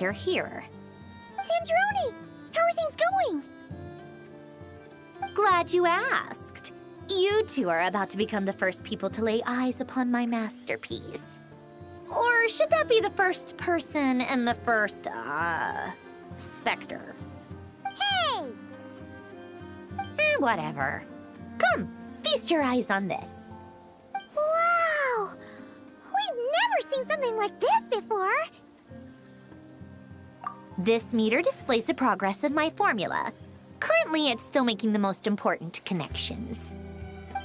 You're here. Sandrone! How are things going? Glad you asked. You two are about to become the first people to lay eyes upon my masterpiece. Or should that be the first person and the first, specter? Hey! Whatever. Come, feast your eyes on this. Wow! We've never seen something like this before. This meter displays the progress of my formula. Currently, it's still making the most important connections.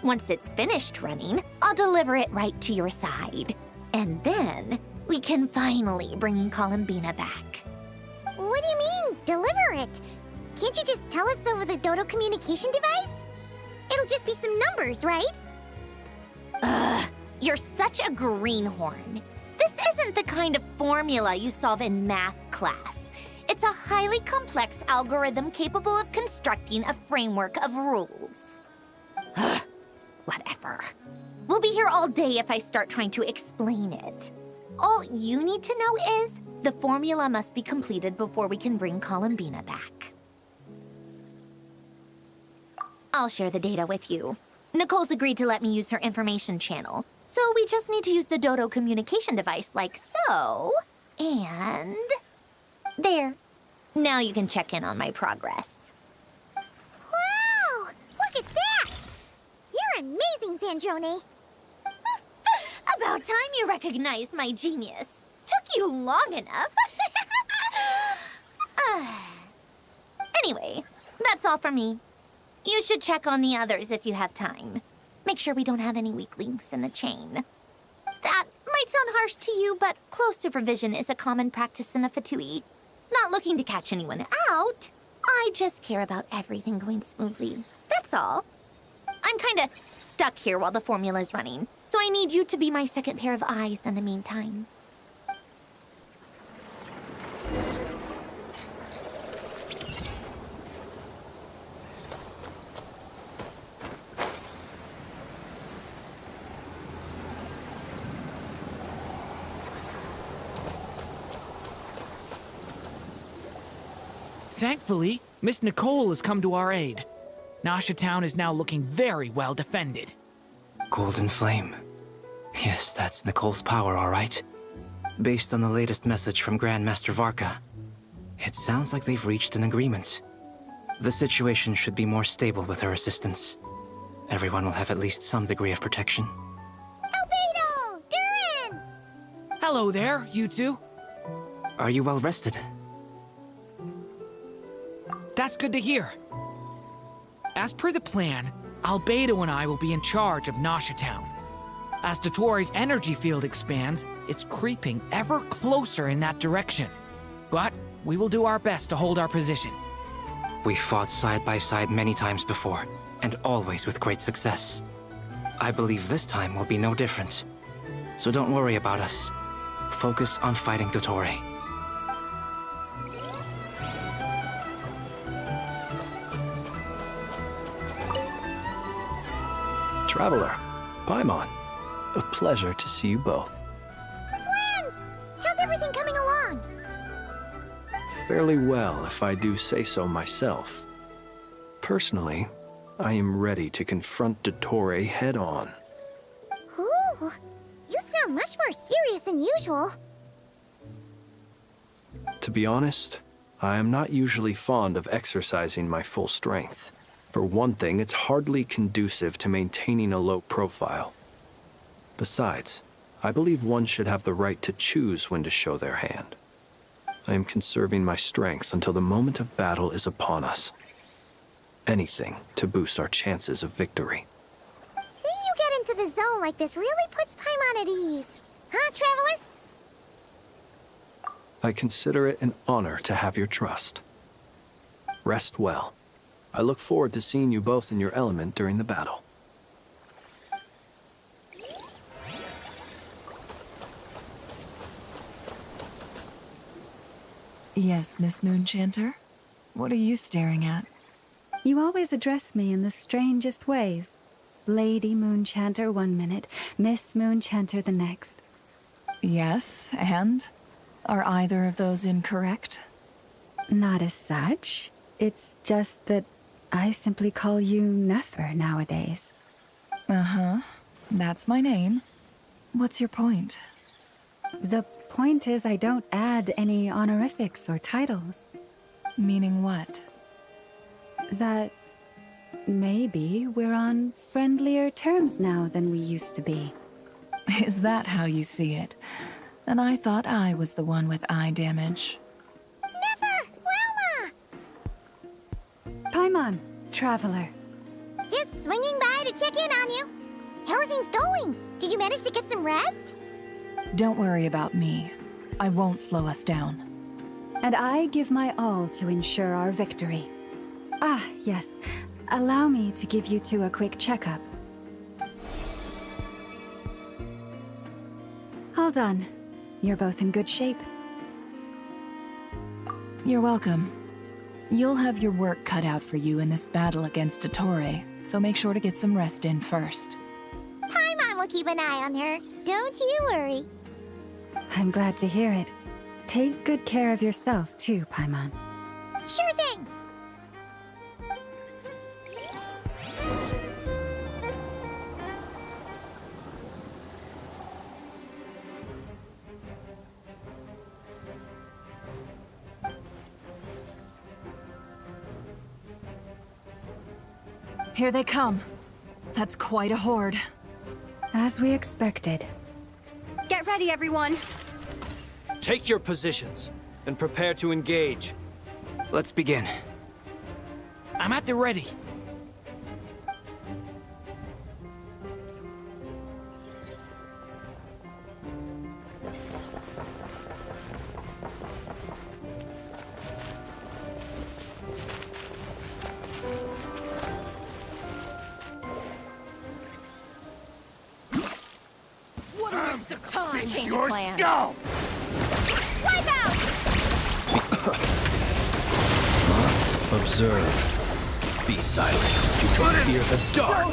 Once it's finished running, I'll deliver it right to your side. And then, we can finally bring Columbina back. What do you mean, deliver it? Can't you just tell us over the Dodo communication device? It'll just be some numbers, right? Ugh, you're such a greenhorn. This isn't the kind of formula you solve in math class. It's a highly complex algorithm capable of constructing a framework of rules. Whatever. We'll be here all day if I start trying to explain it. All you need to know is the formula must be completed before we can bring Columbina back. I'll share the data with you. Nicole's agreed to let me use her information channel, so we just need to use the Dodo communication device like so, and... there. Now you can check in on my progress. Wow! Look at that! You're amazing, Sandrone. About time you recognized my genius. Took you long enough. Anyway, that's all for me. You should check on the others if you have time. Make sure we don't have any weak links in the chain. That might sound harsh to you, but close supervision is a common practice in a Fatui. Not looking to catch anyone out. I just care about everything going smoothly. That's all. I'm kinda stuck here while the formula's running, so I need you to be my second pair of eyes in the meantime. Thankfully, Miss Nicole has come to our aid. Nasha Town is now looking very well defended. Golden Flame. Yes, that's Nicole's power, all right. Based on the latest message from Grandmaster Varka, it sounds like they've reached an agreement. The situation should be more stable with her assistance. Everyone will have at least some degree of protection. Albedo! Durin! Hello there, you two. Are you well rested? That's good to hear. As per the plan, Albedo and I will be in charge of Nasha Town. As Dottoro's energy field expands, it's creeping ever closer in that direction. But we will do our best to hold our position. We fought side by side many times before, and always with great success. I believe this time will be no different. So don't worry about us. Focus on fighting Dottore. Traveler, Paimon, a pleasure to see you both. Friends! How's everything coming along? Fairly well, if I do say so myself. Personally, I am ready to confront Dottore head-on. Ooh, you sound much more serious than usual. To be honest, I am not usually fond of exercising my full strength. For one thing, it's hardly conducive to maintaining a low profile. Besides, I believe one should have the right to choose when to show their hand. I am conserving my strength until the moment of battle is upon us. anything to boost our chances of victory. Seeing you get into the zone like this really puts Paimon at ease. Huh, Traveler? I consider it an honor to have your trust. Rest well. I look forward to seeing you both in your element during the battle. Yes, Miss Moonchanter? What are you staring at? You always address me in the strangest ways. Lady Moonchanter 1 minute, Miss Moonchanter the next. Yes, and? Are either of those incorrect? Not as such. It's just that I simply call you Nefer nowadays. Uh-huh. That's my name. What's your point? The point is I don't add any honorifics or titles. Meaning what? That maybe we're on friendlier terms now than we used to be. Is that how you see it? And I thought I was the one with eye damage. Never! Wilma! Paimon, Traveler. Just swinging by to check in on you. How are things going? Did you manage to get some rest? Don't worry about me. I won't slow us down. And I give my all to ensure our victory. Ah, yes. Allow me to give you two a quick checkup. All done. You're both in good shape. You're welcome. You'll have your work cut out for you in this battle against Dottore, so make sure to get some rest in first. Paimon will keep an eye on her. Don't you worry. I'm glad to hear it. Take good care of yourself, too, Paimon. Sure thing. Here they come. That's quite a horde. As we expected. Get ready, everyone. Take your positions and prepare to engage. Let's begin. I'm at the ready. What a waste of time! Change your plan. Go! Wipe out! Observe. Be silent. Do not fear the dark.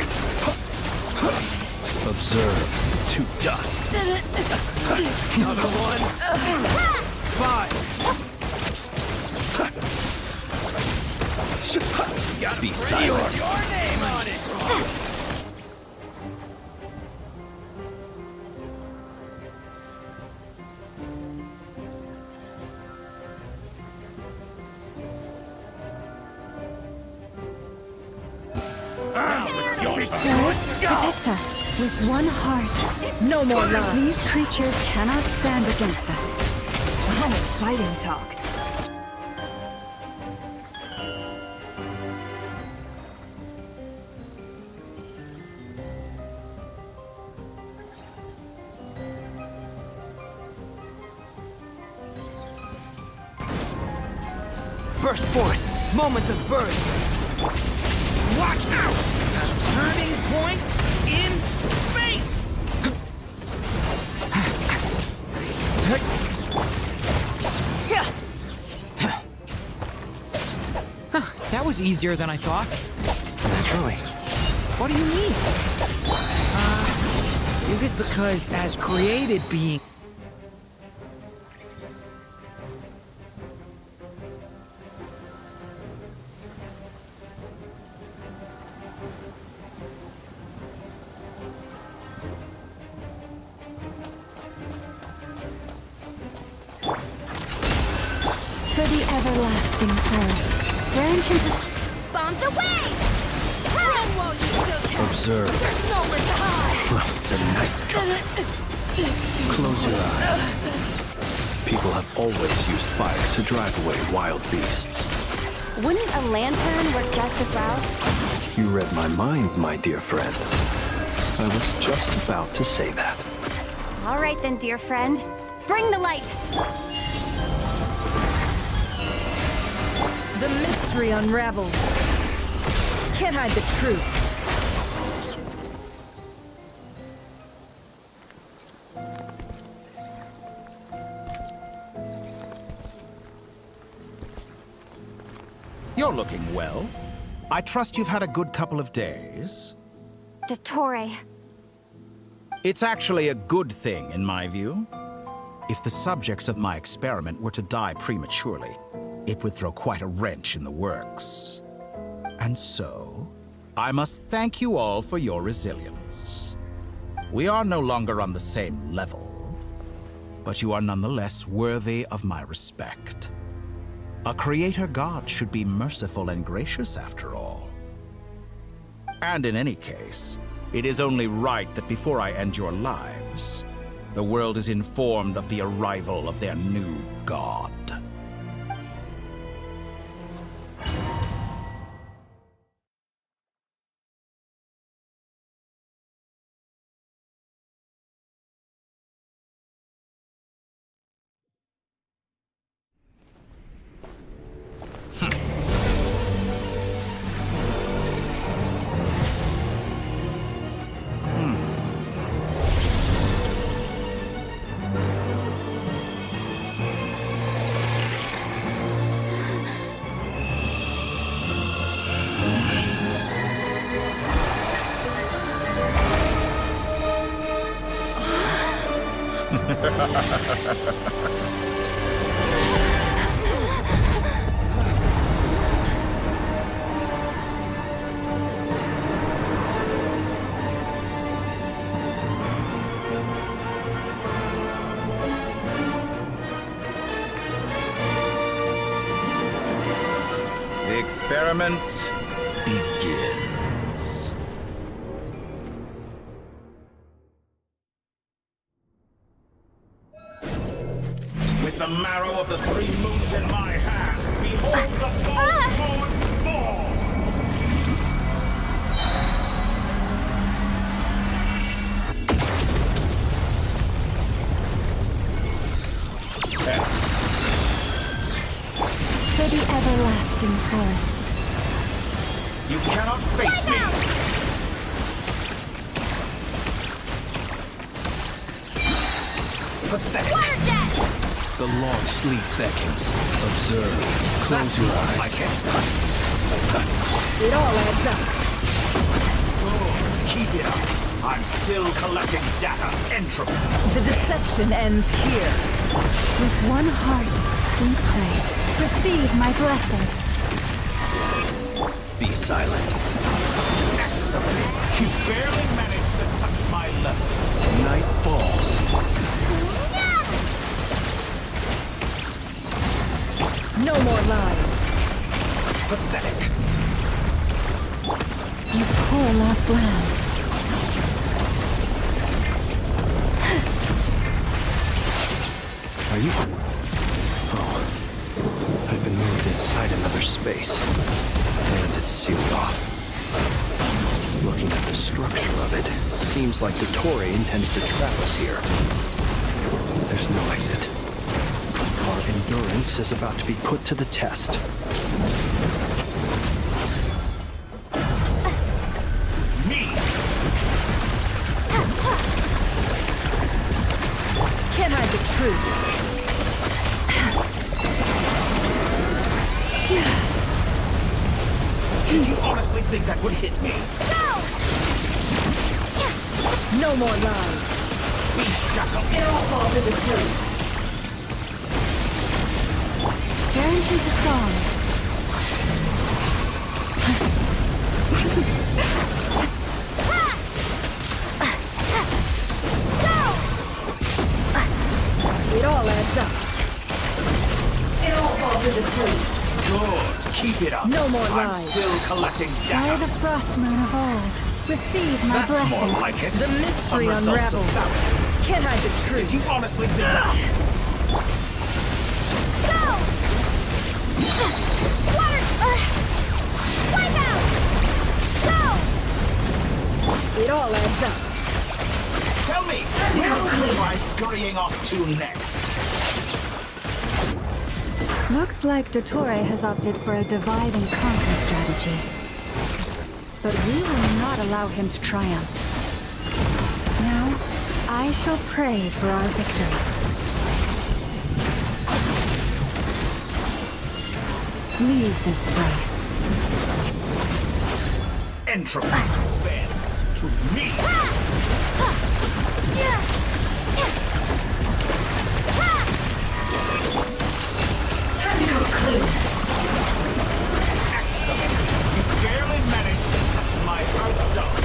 Observe. To dust. Another one. 5. Be silent. Your name on it! Protect us with one heart. No more love. These creatures cannot stand against us. How much fighting talk? Burst forth! Moments of birth! Watch out! A turning point in fate! That was easier than I thought. Naturally. What do you mean? Is it because as created being... For the everlasting earth, branch into... Bombs away! Run while you still can! Observe. There's nowhere to hide! The night comes. Close your eyes. People have always used fire to drive away wild beasts. Wouldn't a lantern work just as well? You read my mind, my dear friend. I was just about to say that. All right then, dear friend. Bring the light! The mystery unravels. Can't hide the truth. You're looking well. I trust you've had a good couple of days. Dottore. It's actually a good thing, in my view. If the subjects of my experiment were to die prematurely, it would throw quite a wrench in the works. And so, I must thank you all for your resilience. We are no longer on the same level, but you are nonetheless worthy of my respect. A creator god should be merciful and gracious after all. And in any case, it is only right that before I end your lives, the world is informed of the arrival of their new god. The experiment begins. With the marrow of the 3 moons in my hand, behold the false lords fall! For the everlasting forest. You cannot face me! Pathetic! Water jet! The long sleep beckons. Observe. Close your eyes. Like it. It all adds up. Good. Keep it up. I'm still collecting data. Entropy. The deception ends here. With one heart, we pray. Receive my blessing. Be silent. Excellent. You barely managed to touch my level. Night falls. No more lies. Pathetic. You poor lost lamb. Are you? Oh. I've been moved inside another space. And it's sealed off. Looking at the structure of it, seems like Dottore intends to trap us here. There's no exit. Our endurance is about to be put to the test. Me! Can't hide the truth. Did you honestly think that would hit me? No more lies. Be shackled! It all falls into place. Genshin's a song. It all adds up. It all falls into place. Good. Keep it up. No more I'm lies. still collecting By data. the frost moon of old, receive my That's blessing. more like it. The mystery Some results unravels. of that. Can't hide the Did truth. you honestly think that? Water! scurrying off to next? Looks like Dottore has opted for a divide and conquer strategy. But we will not allow him to triumph. Now, I shall pray for our victory. Leave this place. Entropy bends to me. Excellent. You barely managed to touch my earth dome.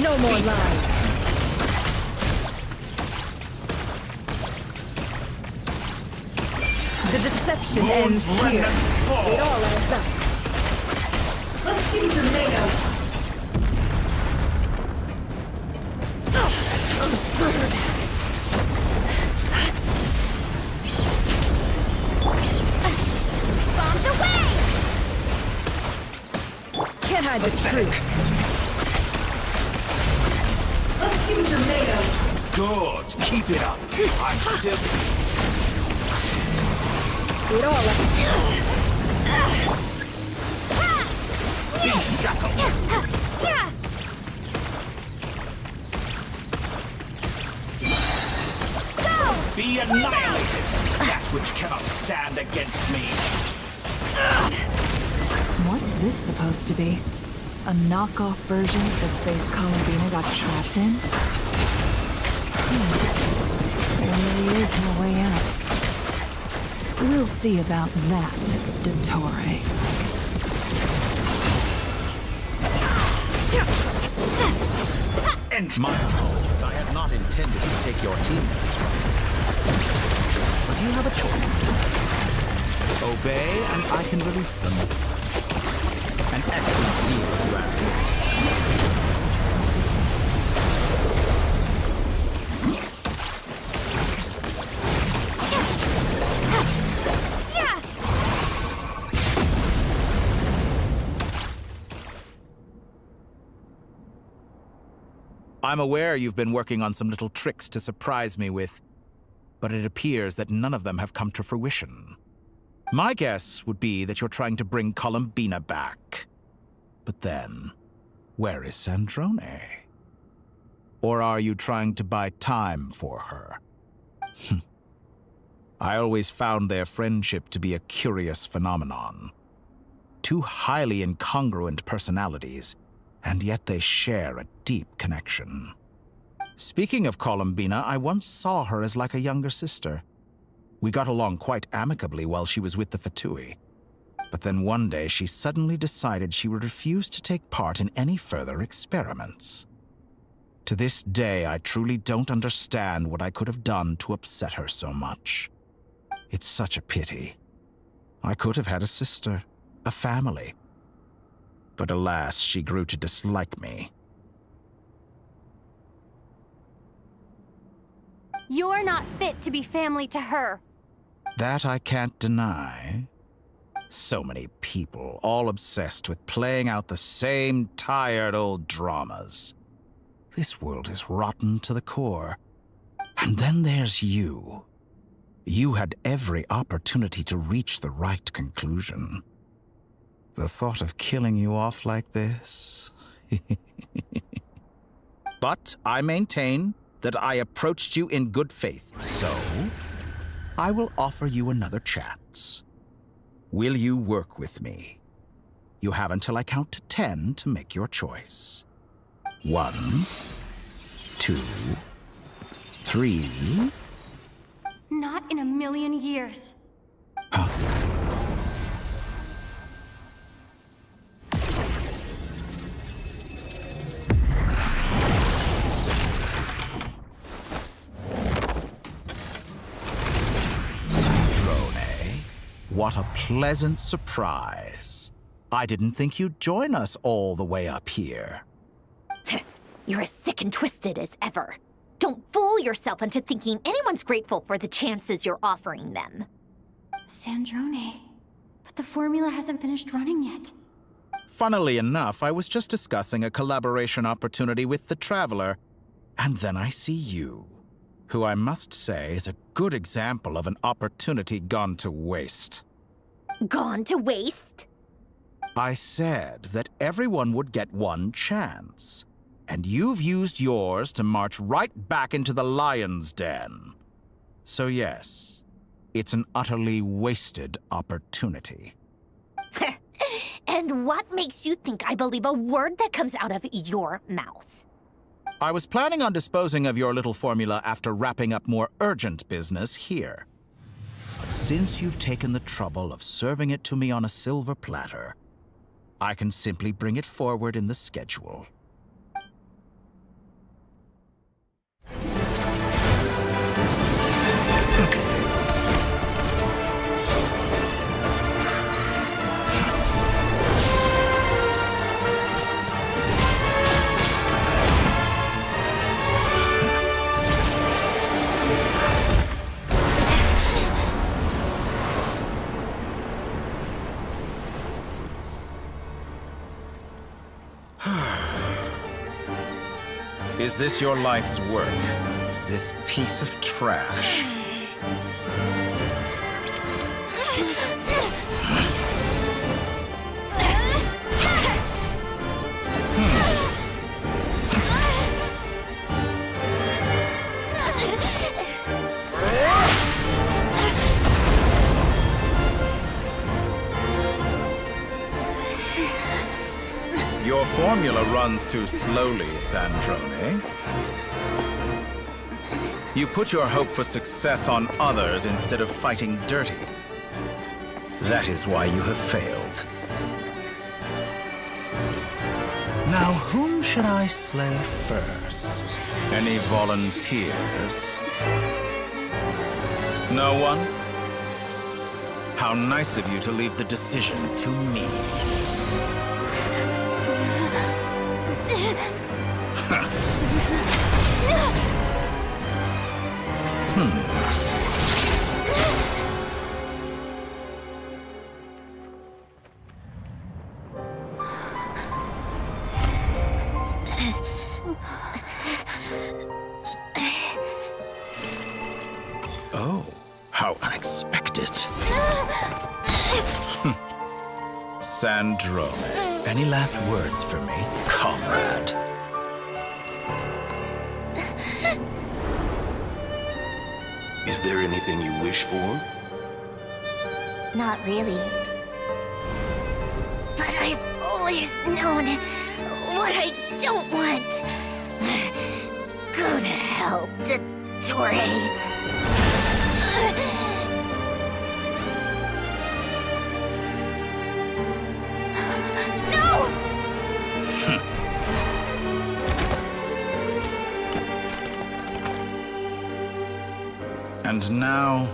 No more lies. The deception ends here. It all adds up. Let's see what you're made of. Absurd. Bombs away! Can't hide the truth. Let's see what you're made of. Good. Keep it up. I'm still... It all adds Be shackled. Be annihilated. That which cannot stand against me. What's this supposed to be? A knockoff version of the space Columbina got trapped in? There really is no way out. We'll see about that, Dottore. And my fault. I had not intended to take your teammates from you. But you have a choice. Obey, and I can release them. An excellent deal, if you ask me. I'm aware you've been working on some little tricks to surprise me with, but it appears that none of them have come to fruition. My guess would be that you're trying to bring Columbina back. But then, where is Sandrone? Or are you trying to buy time for her? I always found their friendship to be a curious phenomenon. Two highly incongruent personalities, and yet they share a deep connection. Speaking of Columbina, I once saw her as like a younger sister. We got along quite amicably while she was with the Fatui. But then one day she suddenly decided she would refuse to take part in any further experiments. To this day, I truly don't understand what I could have done to upset her so much. It's such a pity. I could have had a sister, a family. But alas, she grew to dislike me. You're not fit to be family to her. That I can't deny. So many people, all obsessed with playing out the same tired old dramas. This world is rotten to the core. And then there's you. You had every opportunity to reach the right conclusion. The thought of killing you off like this... But I maintain that I approached you in good faith, so I will offer you another chance. Will you work with me? You have until I count to 10 to make your choice. 1, 2, 3... Not in a million years. Huh? What a pleasant surprise. I didn't think you'd join us all the way up here. You're as sick and twisted as ever. Don't fool yourself into thinking anyone's grateful for the chances you're offering them. Sandrone. But the formula hasn't finished running yet. Funnily enough, I was just discussing a collaboration opportunity with the Traveler, and then I see you, who I must say is a good example of an opportunity gone to waste. Gone to waste? I said that everyone would get one chance, and you've used yours to march right back into the lion's den. So yes, it's an utterly wasted opportunity. And what makes you think I believe a word that comes out of your mouth? I was planning on disposing of your little formula after wrapping up more urgent business here. But since you've taken the trouble of serving it to me on a silver platter, I can simply bring it forward in the schedule. Is this your life's work? This piece of trash? Your formula runs too slowly, Sandrone. You put your hope for success on others instead of fighting dirty. That is why you have failed. Now, whom should I slay first? Any volunteers? No one? How nice of you to leave the decision to me. Oh, how unexpected. Sandrone, any last words for me, comrade? Is there anything you wish for? Not really. But I've always known what I don't want. Go to hell, Dottore. And now,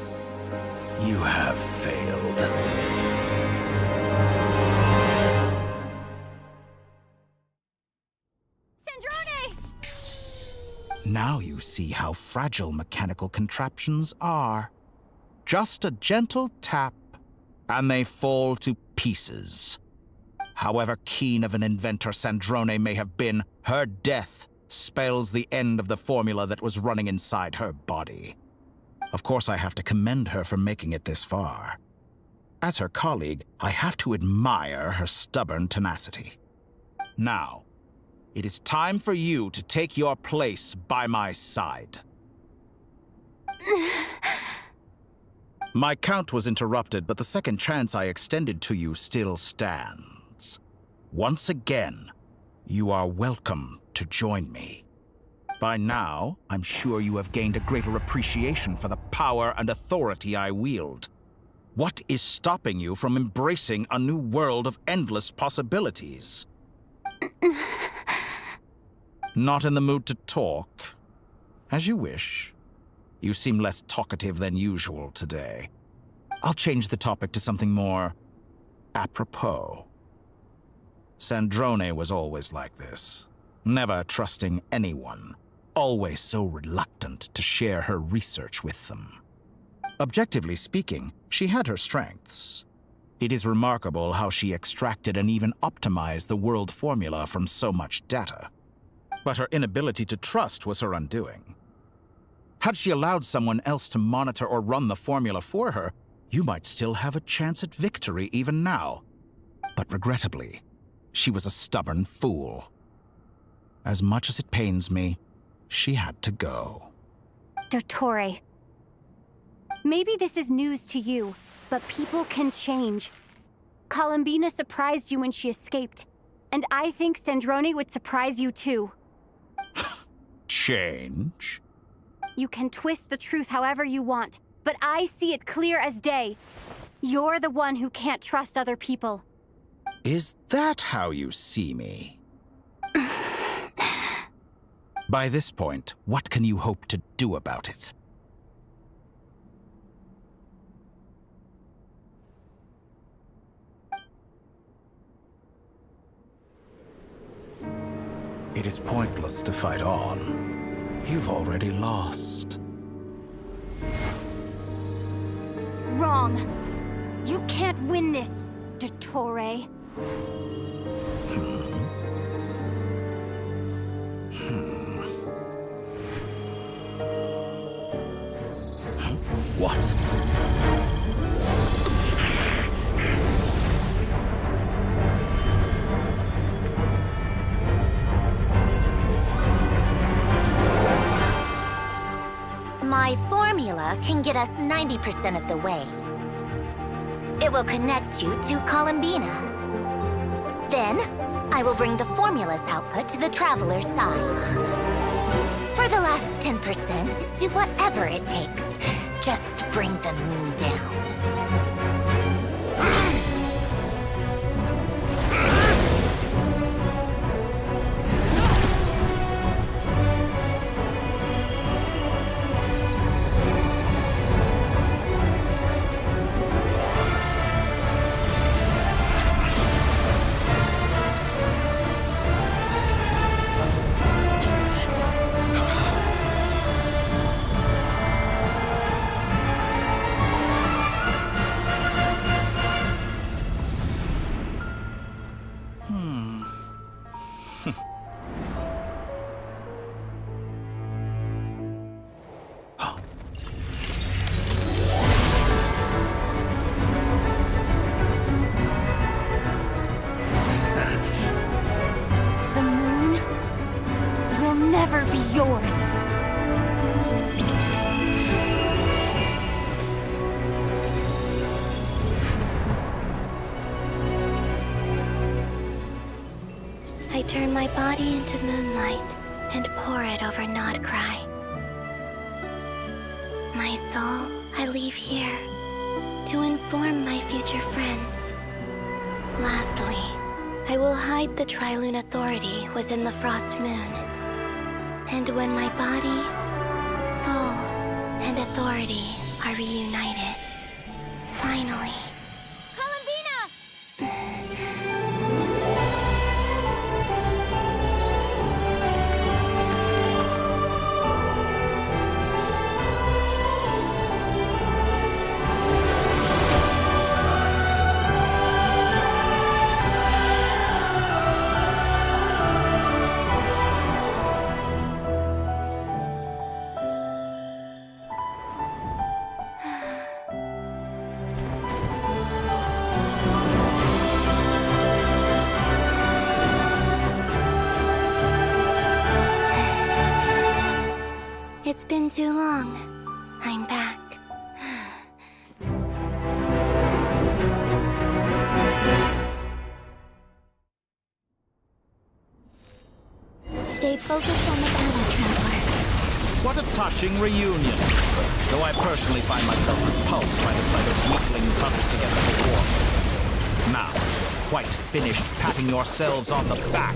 you have failed. Now you see how fragile mechanical contraptions are. Just a gentle tap, and they fall to pieces. However keen of an inventor Sandrone may have been, her death spells the end of the formula that was running inside her body. Of course, I have to commend her for making it this far. As her colleague, I have to admire her stubborn tenacity. Now, it is time for you to take your place by my side. My count was interrupted, but the second chance I extended to you still stands. Once again, you are welcome to join me. By now, I'm sure you have gained a greater appreciation for the power and authority I wield. What is stopping you from embracing a new world of endless possibilities? Not in the mood to talk? As you wish. You seem less talkative than usual today. I'll change the topic to something more apropos. Sandrone was always like this, never trusting anyone, always so reluctant to share her research with them. Objectively speaking, she had her strengths. It is remarkable how she extracted and even optimized the world formula from so much data. But her inability to trust was her undoing. Had she allowed someone else to monitor or run the formula for her, you might still have a chance at victory even now. But regrettably, she was a stubborn fool. As much as it pains me, she had to go. Dottore. Maybe this is news to you, but people can change. Columbina surprised you when she escaped, and I think Sandrone would surprise you too. Change? You can twist the truth however you want, but I see it clear as day. You're the one who can't trust other people. Is that how you see me? By this point, what can you hope to do about it? It is pointless to fight on. You've already lost. Wrong. You can't win this, Dottore. What? My formula can get us 90% of the way. It will connect you to Columbina. Then, I will bring the formula's output to the Traveler's side. For the last 10%, do whatever it takes. Just bring the moon down. The moon will never be yours. I turn my body into moonlight and pour it over Nodcry. My soul I leave here to inform my future friends. Lastly, I will hide the Trilune Authority within the Frost Moon. And when my body, soul, and authority are reunited, finally... It's been too long. I'm back. Stay focused on the battle, Traveler. What a touching reunion. Though I personally find myself repulsed by the sight of weaklings huddled together for war. Now, quite finished patting yourselves on the back.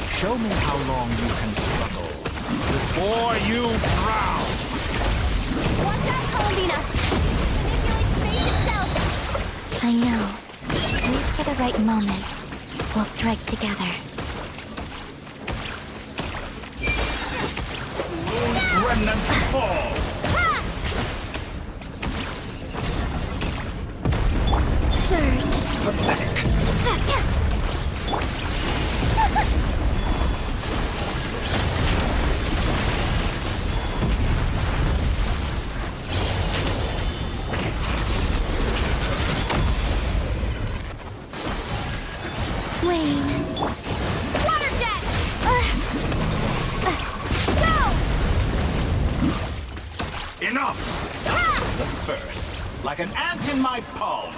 Show me how long you can struggle before you drown. Watch out, Columbina! Manipulate space itself! I know. Wait for the right moment. We'll strike together. Moon's remnants fall. Surge! Enough! The first, like an ant in my palm.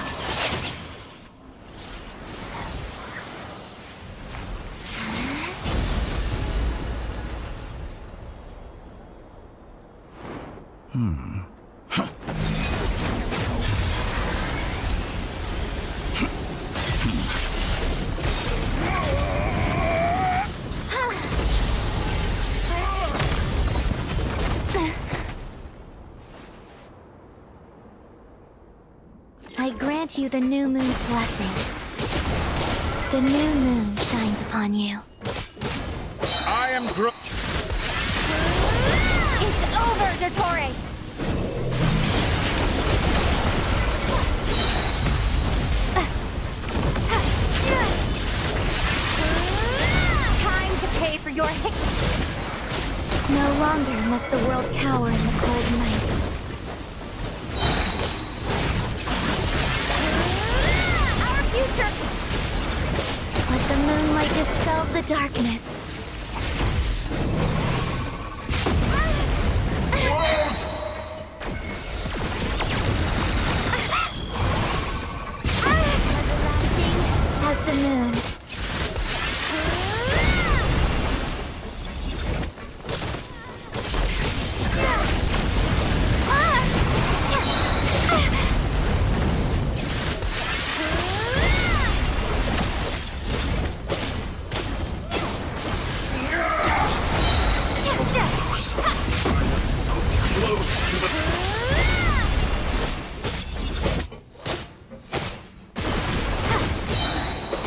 I grant you the new moon's blessing. The new moon shines upon you. I am It's over, Dottore! Time to pay for your hit. No longer must the world cower in the cold night. Our future! Let the moonlight dispel the darkness. Everlasting as the moon.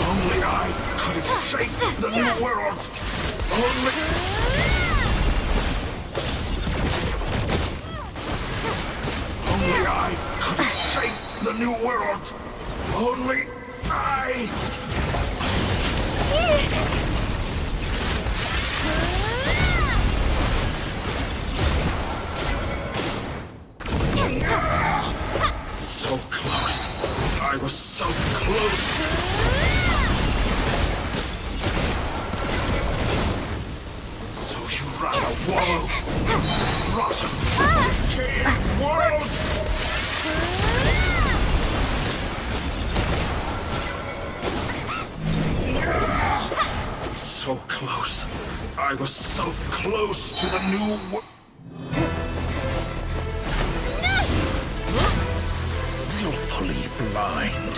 Only I could have shaped the new world. Only I could have shaped the new world. Only I. So close. I was so close. So you rather wallow in this rotten, decaying world? So close. I was so close to the new world. Willfully blind.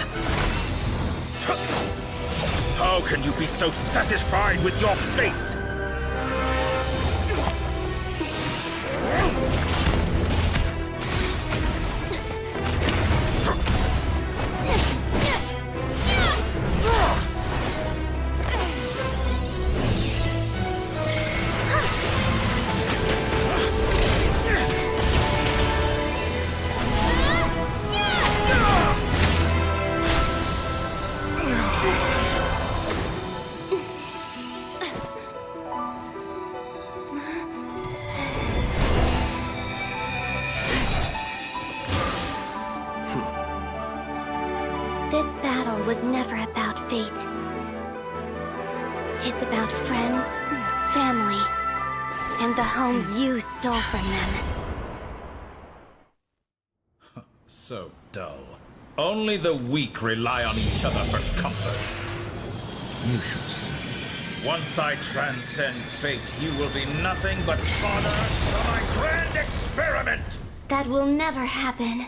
How can you be so satisfied with your fate? This battle was never about fate. It's about friends, family, and the home you stole from them. So dull. Only the weak rely on each other for comfort. You shall see. Once I transcend fate, you will be nothing but fodder for my grand experiment! That will never happen.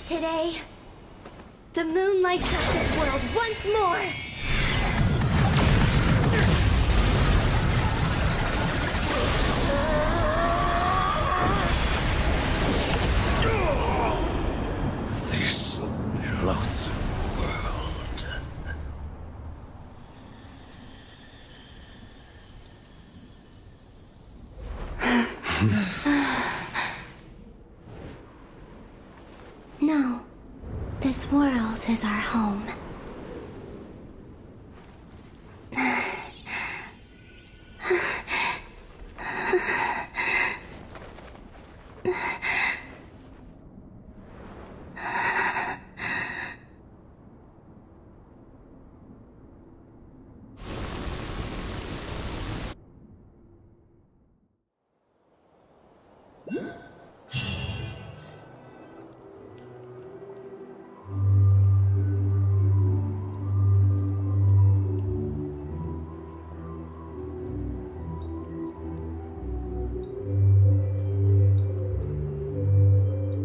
Today, the moon lights up this world once more! No, this world is our home.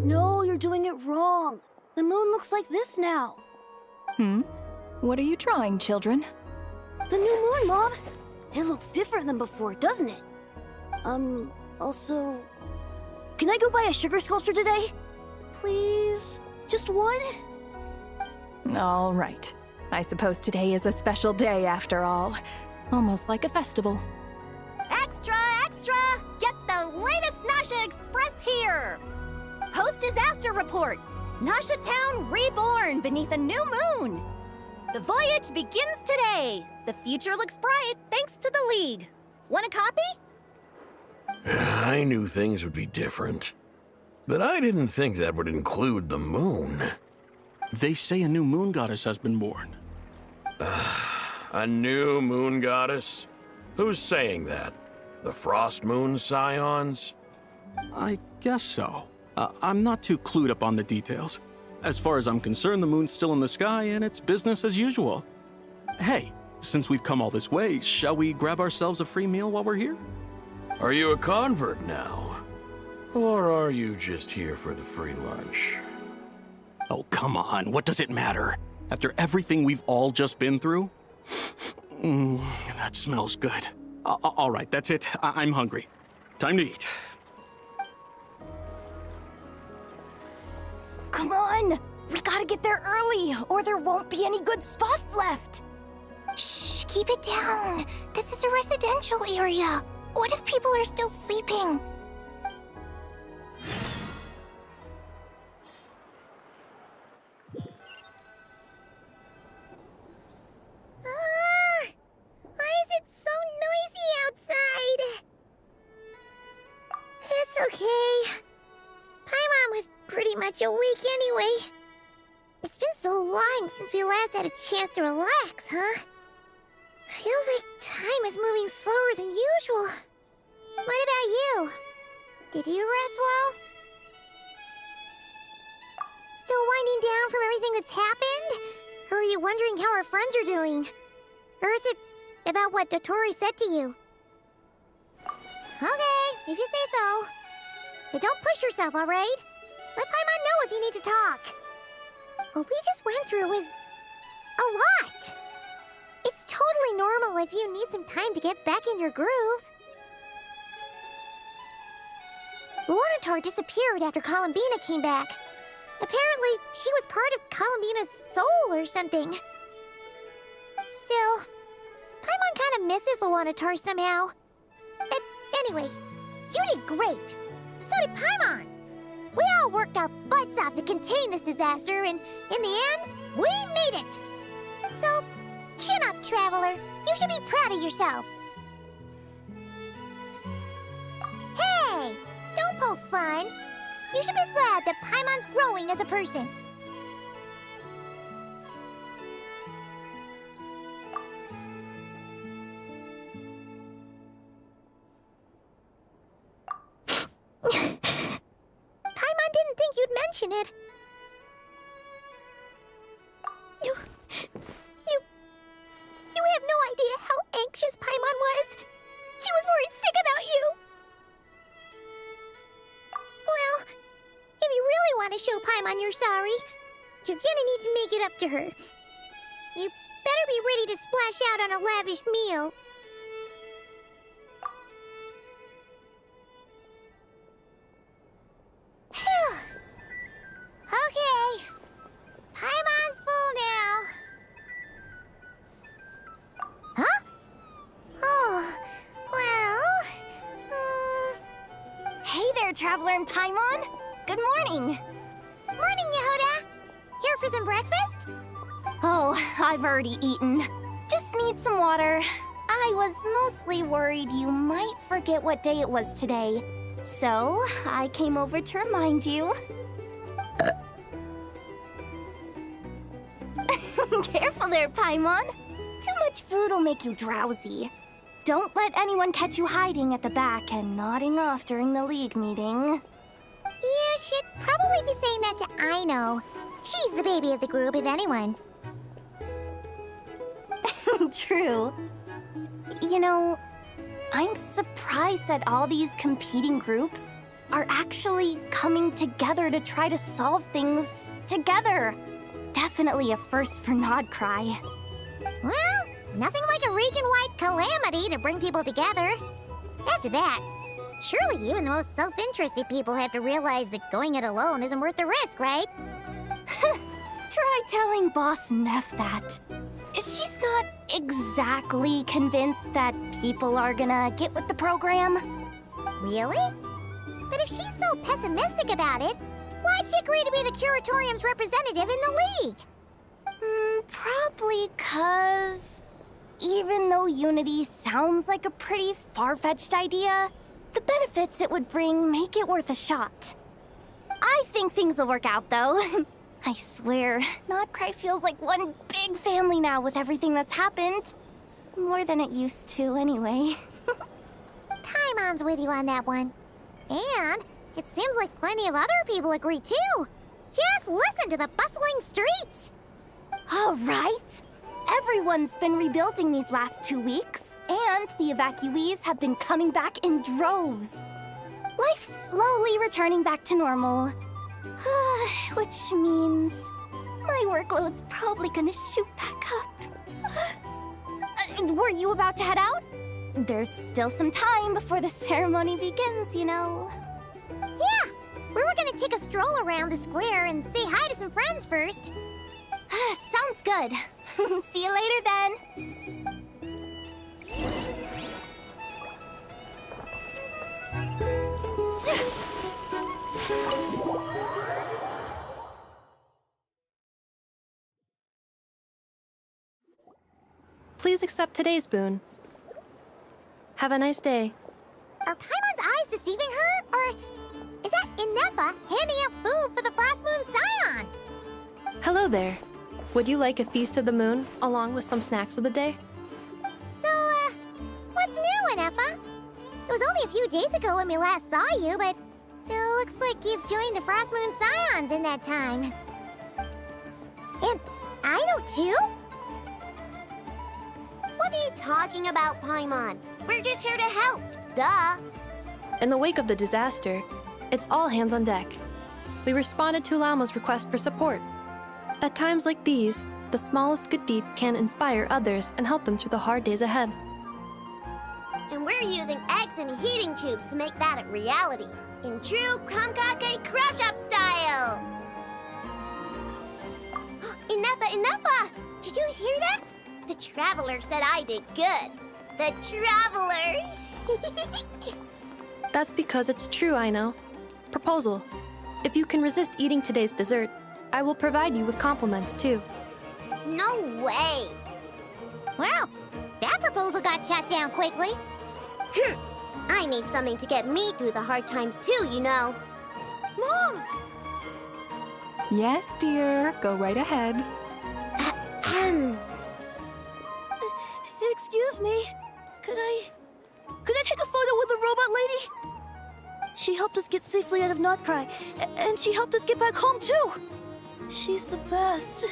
No, you're doing it wrong. The moon looks like this now. What are you drawing, children? The new moon, Mom. It looks different than before, doesn't it? Also... Can I go buy a sugar sculpture today? Please? Just one? All right. I suppose today is a special day after all. Almost like a festival. Extra, extra! Get the latest Nasha Express here! Post-disaster report! Nasha Town reborn beneath a new moon! The voyage begins today! The future looks bright thanks to the League. Want a copy? I knew things would be different. But I didn't think that would include the moon. They say a new moon goddess has been born. A new moon goddess? Who's saying that? The Frost Moon Scions? I guess so. I'm not too clued up on the details. As far as I'm concerned, the moon's still in the sky and it's business as usual. Hey, since we've come all this way, shall we grab ourselves a free meal while we're here? Are you a convert now? Or are you just here for the free lunch? Oh, come on. What does it matter? After everything we've all just been through? That smells good. All right, that's it. I'm hungry. Time to eat. Come on! We gotta get there early, or there won't be any good spots left! Shh, keep it down. This is a residential area. What if people are still sleeping? Why is it so noisy outside? It's okay. Paimon was pretty much awake anyway. It's been so long since we last had a chance to relax, huh? Feels like time is moving slower than usual. What about you? Did you rest well? Still winding down from everything that's happened? Or are you wondering how our friends are doing? Or is it about what Dotori said to you? Okay, if you say so. But don't push yourself, alright? Let Paimon know if you need to talk. What we just went through was a lot. It's totally normal if you need some time to get back in your groove. Luanatar disappeared after Columbina came back. Apparently, she was part of Columbina's soul or something. Still, Paimon kind of misses Luanatar somehow. But anyway, you did great. So did Paimon. We all worked our butts off to contain this disaster, and in the end, we made it. So, chin up, Traveler. You should be proud of yourself. Hey, don't poke fun. You should be glad that Paimon's growing as a person. Paimon didn't think you'd mention it. You have no idea how anxious Paimon was. She was worried sick about you. Well, if you really want to show Paimon you're sorry, you're gonna need to make it up to her. You better be ready to splash out on a lavish meal. Okay. Paimon's full now. Huh? Oh, well... Traveler and Paimon. Good morning. Morning, Yehuda. Here for some breakfast? Oh, I've already eaten. Just need some water. I was mostly worried you might forget what day it was today. So, I came over to remind you. Careful there, Paimon. Too much food will make you drowsy. Don't let anyone catch you hiding at the back and nodding off during the League meeting. You should probably be saying that to Aino. She's the baby of the group, if anyone. True. You know, I'm surprised that all these competing groups are actually coming together to try to solve things together. Definitely a first for Nodcry. Well, nothing like a region-wide calamity to bring people together. After that, surely even the most self-interested people have to realize that going it alone isn't worth the risk, right? Try telling Boss Neff that. She's not exactly convinced that people are gonna get with the program. Really? But if she's so pessimistic about it, why'd she agree to be the Curatorium's representative in the League? Probably 'cause even though unity sounds like a pretty far-fetched idea, the benefits it would bring make it worth a shot. I think things will work out, though. I swear, Nodcry feels like one big family now with everything that's happened. More than it used to, anyway. Paimon's with you on that one. And it seems like plenty of other people agree, too. Just listen to the bustling streets. All right. Everyone's been rebuilding these last 2 weeks, and the evacuees have been coming back in droves. Life's slowly returning back to normal. Which means my workload's probably gonna shoot back up. Were you about to head out? There's still some time before the ceremony begins, you know. Yeah, we were gonna take a stroll around the square and say hi to some friends first. Sounds good. See you later then. Please accept today's boon. Have a nice day. Are Paimon's eyes deceiving her? Or is that Inefa handing out food for the Frost Moon Scions? Hello there. Would you like a feast of the moon, along with some snacks of the day? So, what's new, Inefa? It was only a few days ago when we last saw you, but it looks like you've joined the Frost Moon Scions in that time. And I know too? What are you talking about, Paimon? We're just here to help, duh. In the wake of the disaster, it's all hands on deck. We responded to Lama's request for support. At times like these, the smallest good deed can inspire others and help them through the hard days ahead. And we're using eggs and heating tubes to make that a reality, in true Kromkake Crab Shop style! Inefa! Did you hear that? The Traveler said I did good. The Traveler! That's because it's true, I know. Proposal. If you can resist eating today's dessert, I will provide you with compliments, too. No way! Well, that proposal got shot down quickly. I need something to get me through the hard times too, you know. Mom! Yes, dear. Go right ahead. Excuse me. Could I take a photo with the robot lady? She helped us get safely out of Nodcry, and she helped us get back home too. She's the best.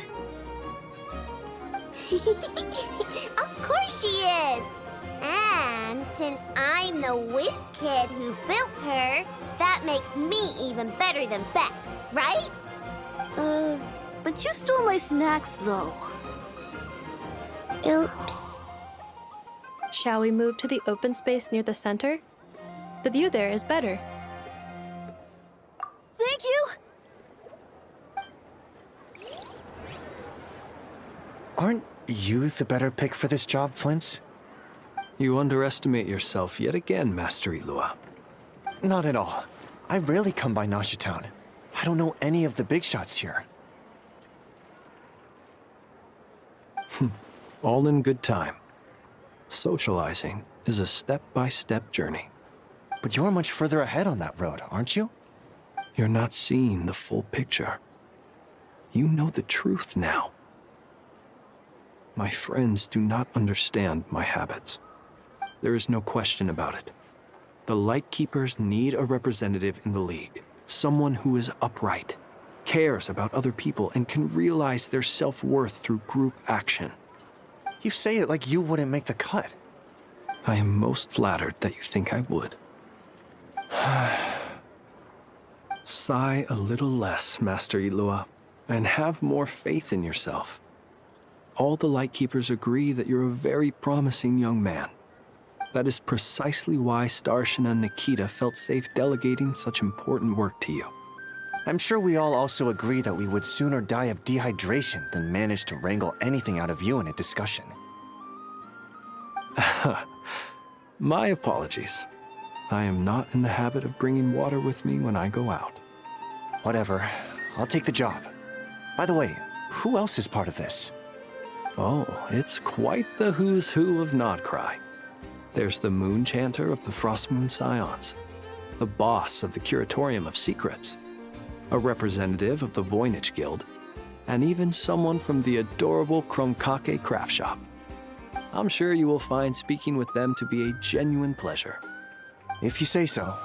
Of course she is! And since I'm the whiz kid who built her, that makes me even better than best, right? But you stole my snacks, though. Oops. Shall we move to the open space near the center? The view there is better. Thank you! Aren't you the better pick for this job, Flint's? You underestimate yourself yet again, Master Ilua. Not at all. I rarely come by Nashitown. I don't know any of the big shots here. All in good time. Socializing is a step-by-step journey. But you're much further ahead on that road, aren't you? You're not seeing the full picture. You know the truth now. My friends do not understand my habits. There is no question about it. The Lightkeepers need a representative in the League. Someone who is upright, cares about other people, and can realize their self-worth through group action. You say it like you wouldn't make the cut. I am most flattered that you think I would. Sigh a little less, Master Ilua, and have more faith in yourself. All the Lightkeepers agree that you're a very promising young man. That is precisely why Starshina Nikita felt safe delegating such important work to you. I'm sure we all also agree that we would sooner die of dehydration than manage to wrangle anything out of you in a discussion. My apologies. I am not in the habit of bringing water with me when I go out. Whatever. I'll take the job. By the way, who else is part of this? Oh, it's quite the who's who of Nodcry. There's the Moon Chanter of the Frostmoon Scions, the boss of the Curatorium of Secrets, a representative of the Voynich Guild, and even someone from the adorable Kromkake craft shop. I'm sure you will find speaking with them to be a genuine pleasure. If you say so.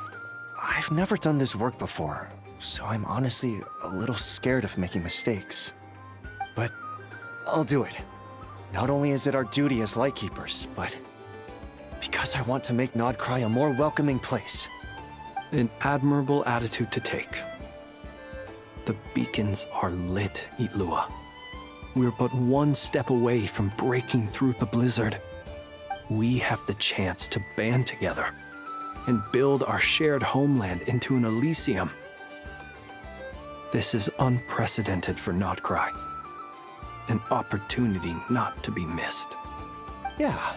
I've never done this work before, so I'm honestly a little scared of making mistakes. But I'll do it. Not only is it our duty as Lightkeepers, but because I want to make Nodcry a more welcoming place. An admirable attitude to take. The beacons are lit, Ilua. We're but one step away from breaking through the blizzard. We have the chance to band together and build our shared homeland into an Elysium. This is unprecedented for Nodcry. An opportunity not to be missed. Yeah.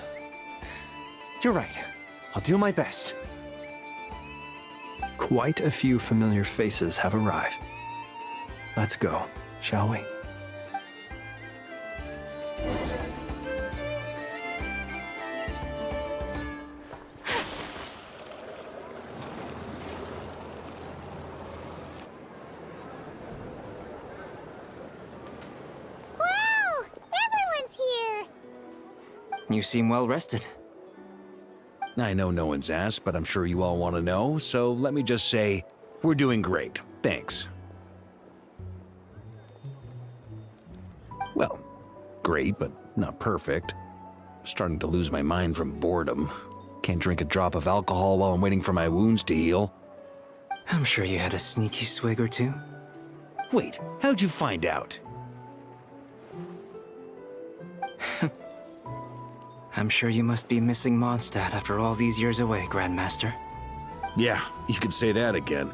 You're right. I'll do my best. Quite a few familiar faces have arrived. Let's go, shall we? Wow! Everyone's here! You seem well rested. I know no one's asked, but I'm sure you all want to know, so let me just say, we're doing great. Thanks. Well, great, but not perfect. Starting to lose my mind from boredom. Can't drink a drop of alcohol while I'm waiting for my wounds to heal. I'm sure you had a sneaky swig or two. Wait, how'd you find out? I'm sure you must be missing Mondstadt after all these years away, Grandmaster. Yeah, you could say that again.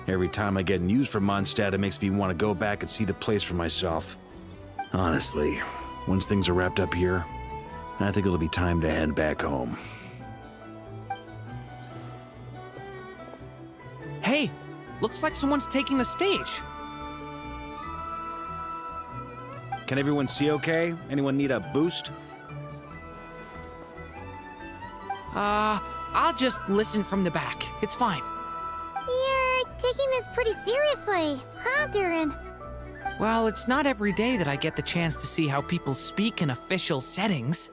Every time I get news from Mondstadt, it makes me want to go back and see the place for myself. Honestly, once things are wrapped up here, I think it'll be time to head back home. Hey, looks like someone's taking the stage. Can everyone see okay? Anyone need a boost? I'll just listen from the back. It's fine. You're taking this pretty seriously, huh, Durin? Well, it's not every day that I get the chance to see how people speak in official settings.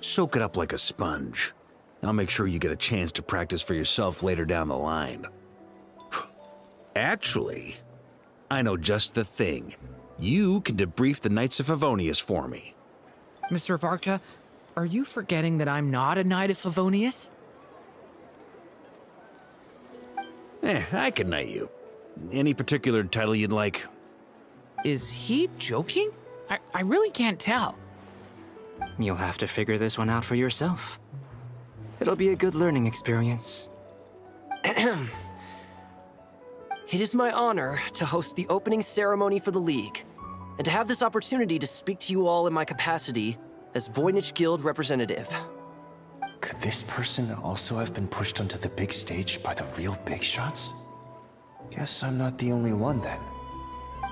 Soak it up like a sponge. I'll make sure you get a chance to practice for yourself later down the line. Actually, I know just the thing. You can debrief the Knights of Favonius for me. Mr. Varka, are you forgetting that I'm not a Knight of Favonius? I can knight you. Any particular title you'd like? Is he joking? I really can't tell. You'll have to figure this one out for yourself. It'll be a good learning experience. It is my honor to host the opening ceremony for the League, and to have this opportunity to speak to you all in my capacity as Voynich Guild representative. Could this person also have been pushed onto the big stage by the real big shots? Guess I'm not the only one then.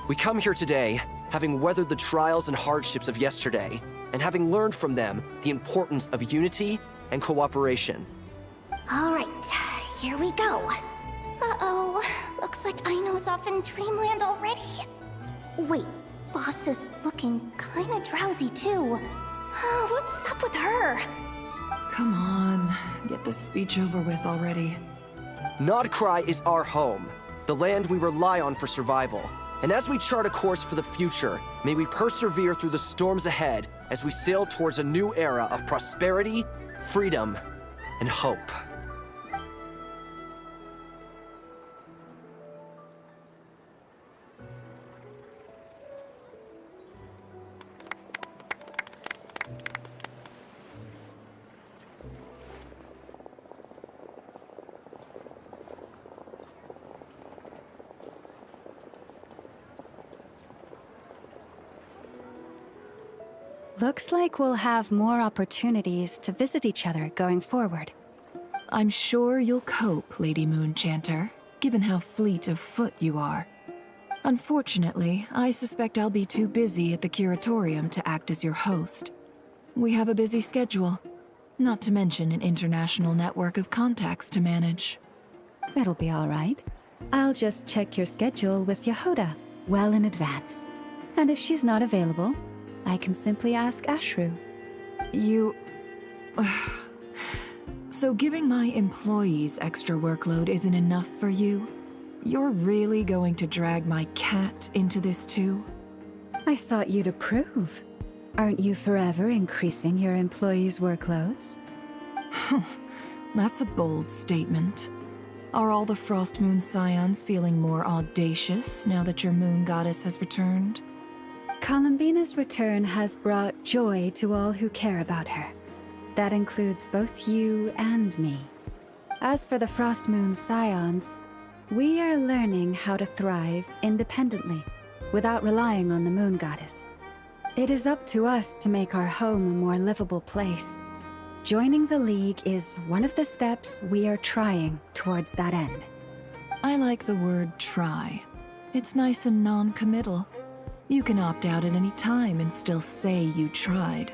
We come here today, having weathered the trials and hardships of yesterday, and having learned from them the importance of unity and cooperation. All right, here we go. Uh-oh, looks like Aino's off in Dreamland already. Wait, Boss is looking kinda drowsy too. What's up with her? Come on, get this speech over with already. Nodcry is our home, the land we rely on for survival. And as we chart a course for the future, may we persevere through the storms ahead as we sail towards a new era of prosperity, freedom, and hope. Looks like we'll have more opportunities to visit each other going forward. I'm sure you'll cope, Lady Moonchanter, given how fleet of foot you are. Unfortunately, I suspect I'll be too busy at the Curatorium to act as your host. We have a busy schedule, not to mention an international network of contacts to manage. It'll be all right. I'll just check your schedule with Yehoda well in advance. And if she's not available, I can simply ask Ashru. You... So giving my employees extra workload isn't enough for you? You're really going to drag my cat into this too? I thought you'd approve. Aren't you forever increasing your employees' workloads? That's a bold statement. Are all the Frost Moon Scions feeling more audacious now that your moon goddess has returned? Columbina's return has brought joy to all who care about her. That includes both you and me. As for the Frost Moon Scions, we are learning how to thrive independently, without relying on the moon goddess. It is up to us to make our home a more livable place. Joining the League is one of the steps we are trying towards that end. I like the word try. It's nice and non-committal. You can opt out at any time and still say you tried.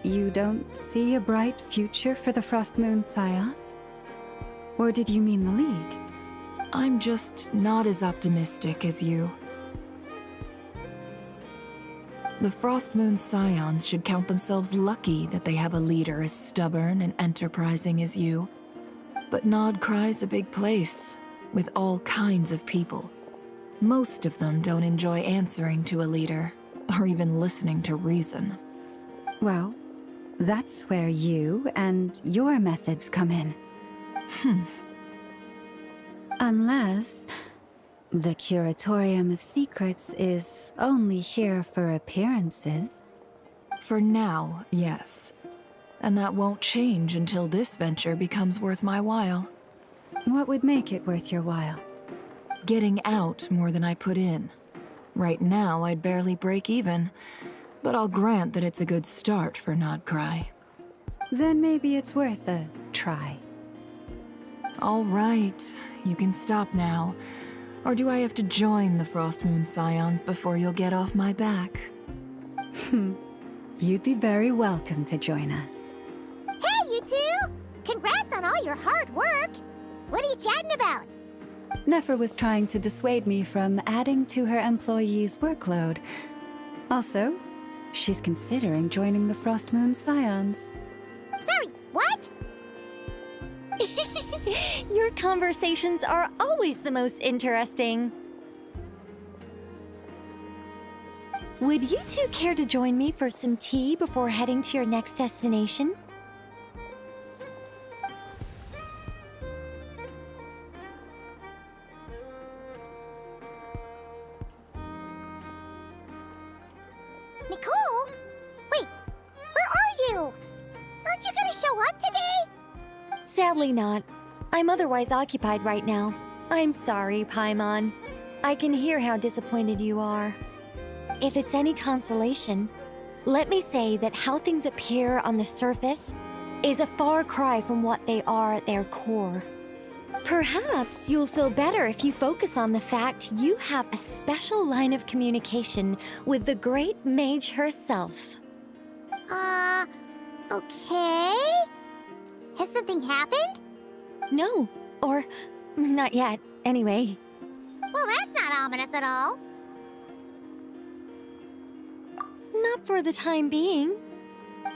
You don't see a bright future for the Frost Moon Scions? Or did you mean the League? I'm just not as optimistic as you. The Frost Moon Scions should count themselves lucky that they have a leader as stubborn and enterprising as you. But Nodcry's a big place, with all kinds of people. Most of them don't enjoy answering to a leader, or even listening to reason. Well, that's where you and your methods come in. Unless the Curatorium of Secrets is only here for appearances. For now, yes. And that won't change until this venture becomes worth my while. What would make it worth your while? Getting out more than I put in. Right now, I'd barely break even, but I'll grant that it's a good start for Nodcry. Then maybe it's worth a try. All right, you can stop now. Or do I have to join the Frost Moon Scions before you'll get off my back? You'd be very welcome to join us. Hey, you two! Congrats on all your hard work! What are you chatting about? Nefer was trying to dissuade me from adding to her employees' workload. Also, she's considering joining the Frost Moon Scions. Sorry, what? Your conversations are always the most interesting. Would you two care to join me for some tea before heading to your next destination? Nicole? Wait, where are you? Aren't you gonna show up today? Sadly not. I'm otherwise occupied right now. I'm sorry, Paimon. I can hear how disappointed you are. If it's any consolation, let me say that how things appear on the surface is a far cry from what they are at their core. Perhaps you'll feel better if you focus on the fact you have a special line of communication with the great mage herself. Okay? Has something happened? No, or not yet, anyway. Well, that's not ominous at all. Not for the time being.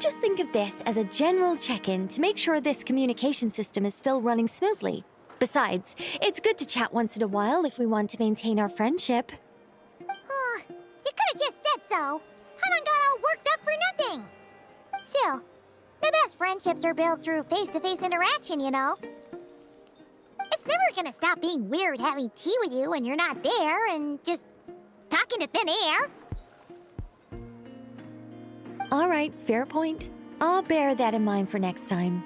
Just think of this as a general check-in to make sure this communication system is still running smoothly. Besides, it's good to chat once in a while if we want to maintain our friendship. You could have just said so. Haven't got all worked up for nothing. Still, the best friendships are built through face-to-face interaction, you know. It's never gonna stop being weird having tea with you when you're not there and just talking to thin air. All right, fair point. I'll bear that in mind for next time.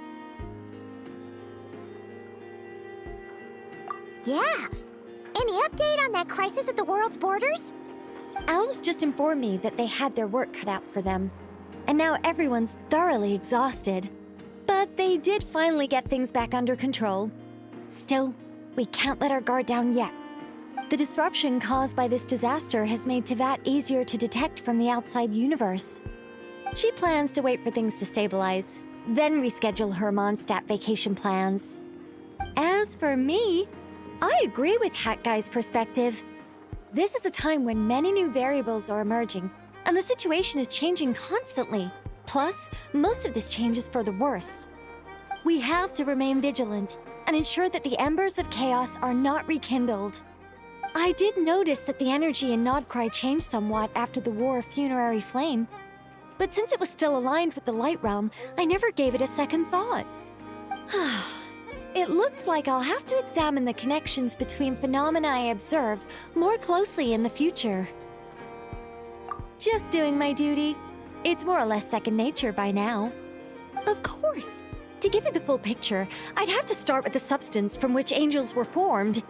Yeah. Any update on that crisis at the world's borders? Alice just informed me that they had their work cut out for them. And now everyone's thoroughly exhausted. But they did finally get things back under control. Still, we can't let our guard down yet. The disruption caused by this disaster has made Teyvat easier to detect from the outside universe. She plans to wait for things to stabilize, then reschedule her Mondstadt vacation plans. As for me, I agree with Hat Guy's perspective. This is a time when many new variables are emerging, and the situation is changing constantly. Plus, most of this change is for the worse. We have to remain vigilant and ensure that the embers of chaos are not rekindled. I did notice that the energy in Nodcry changed somewhat after the War of Funerary Flame, but since it was still aligned with the Light Realm, I never gave it a second thought. It looks like I'll have to examine the connections between phenomena I observe more closely in the future. Just doing my duty. It's more or less second nature by now. Of course. To give you the full picture, I'd have to start with the substance from which angels were formed.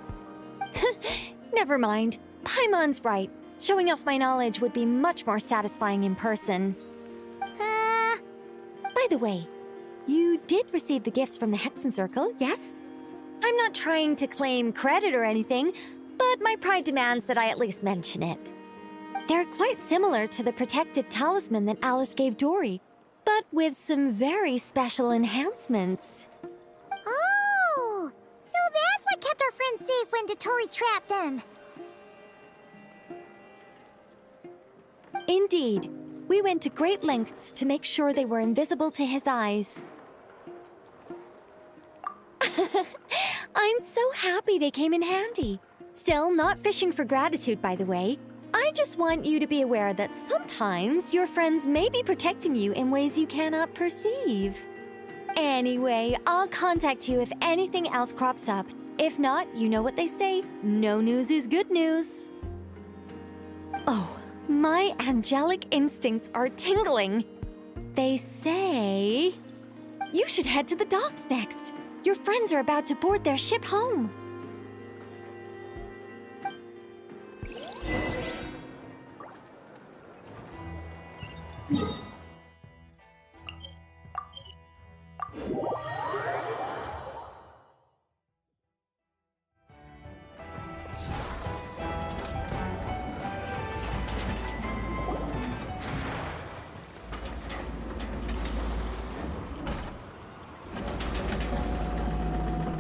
Never mind. Paimon's right. Showing off my knowledge would be much more satisfying in person. By the way, you did receive the gifts from the Hexen Circle, yes? I'm not trying to claim credit or anything, but my pride demands that I at least mention it. They're quite similar to the protective talisman that Alice gave Dory, but with some very special enhancements. Oh! So that's what kept our friends safe when Dotori trapped them. Indeed. We went to great lengths to make sure they were invisible to his eyes. I'm so happy they came in handy. Still, not fishing for gratitude, by the way. I just want you to be aware that sometimes your friends may be protecting you in ways you cannot perceive. Anyway, I'll contact you if anything else crops up. If not, you know what they say, no news is good news. Oh, my angelic instincts are tingling. They say you should head to the docks next. Your friends are about to board their ship home.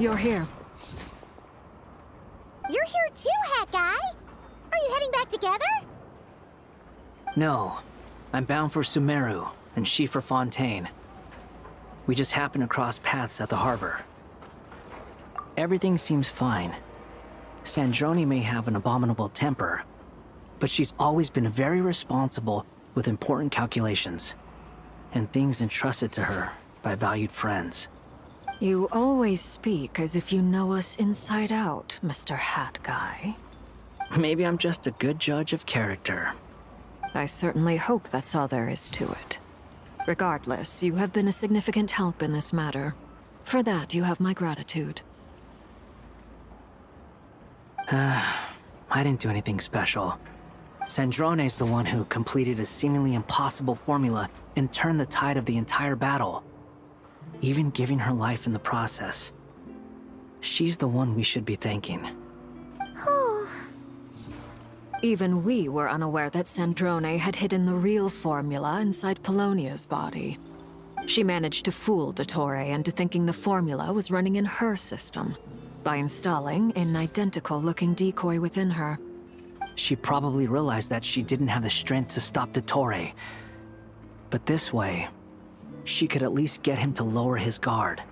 You're here. You're here too, Hat Guy. Are you heading back together? No. I'm bound for Sumeru, and she for Fontaine. We just happened to cross paths at the harbor. Everything seems fine. Sandrone may have an abominable temper, but she's always been very responsible with important calculations, and things entrusted to her by valued friends. You always speak as if you know us inside out, Mr. Hat Guy. Maybe I'm just a good judge of character. I certainly hope that's all there is to it. Regardless, you have been a significant help in this matter. For that, you have my gratitude. I didn't do anything special. Sandrone's the one who completed a seemingly impossible formula and turned the tide of the entire battle, even giving her life in the process. She's the one we should be thanking. Even we were unaware that Sandrone had hidden the real formula inside Polonia's body. She managed to fool Dottore into thinking the formula was running in her system by installing an identical-looking decoy within her. She probably realized that she didn't have the strength to stop Dottore. But this way, she could at least get him to lower his guard.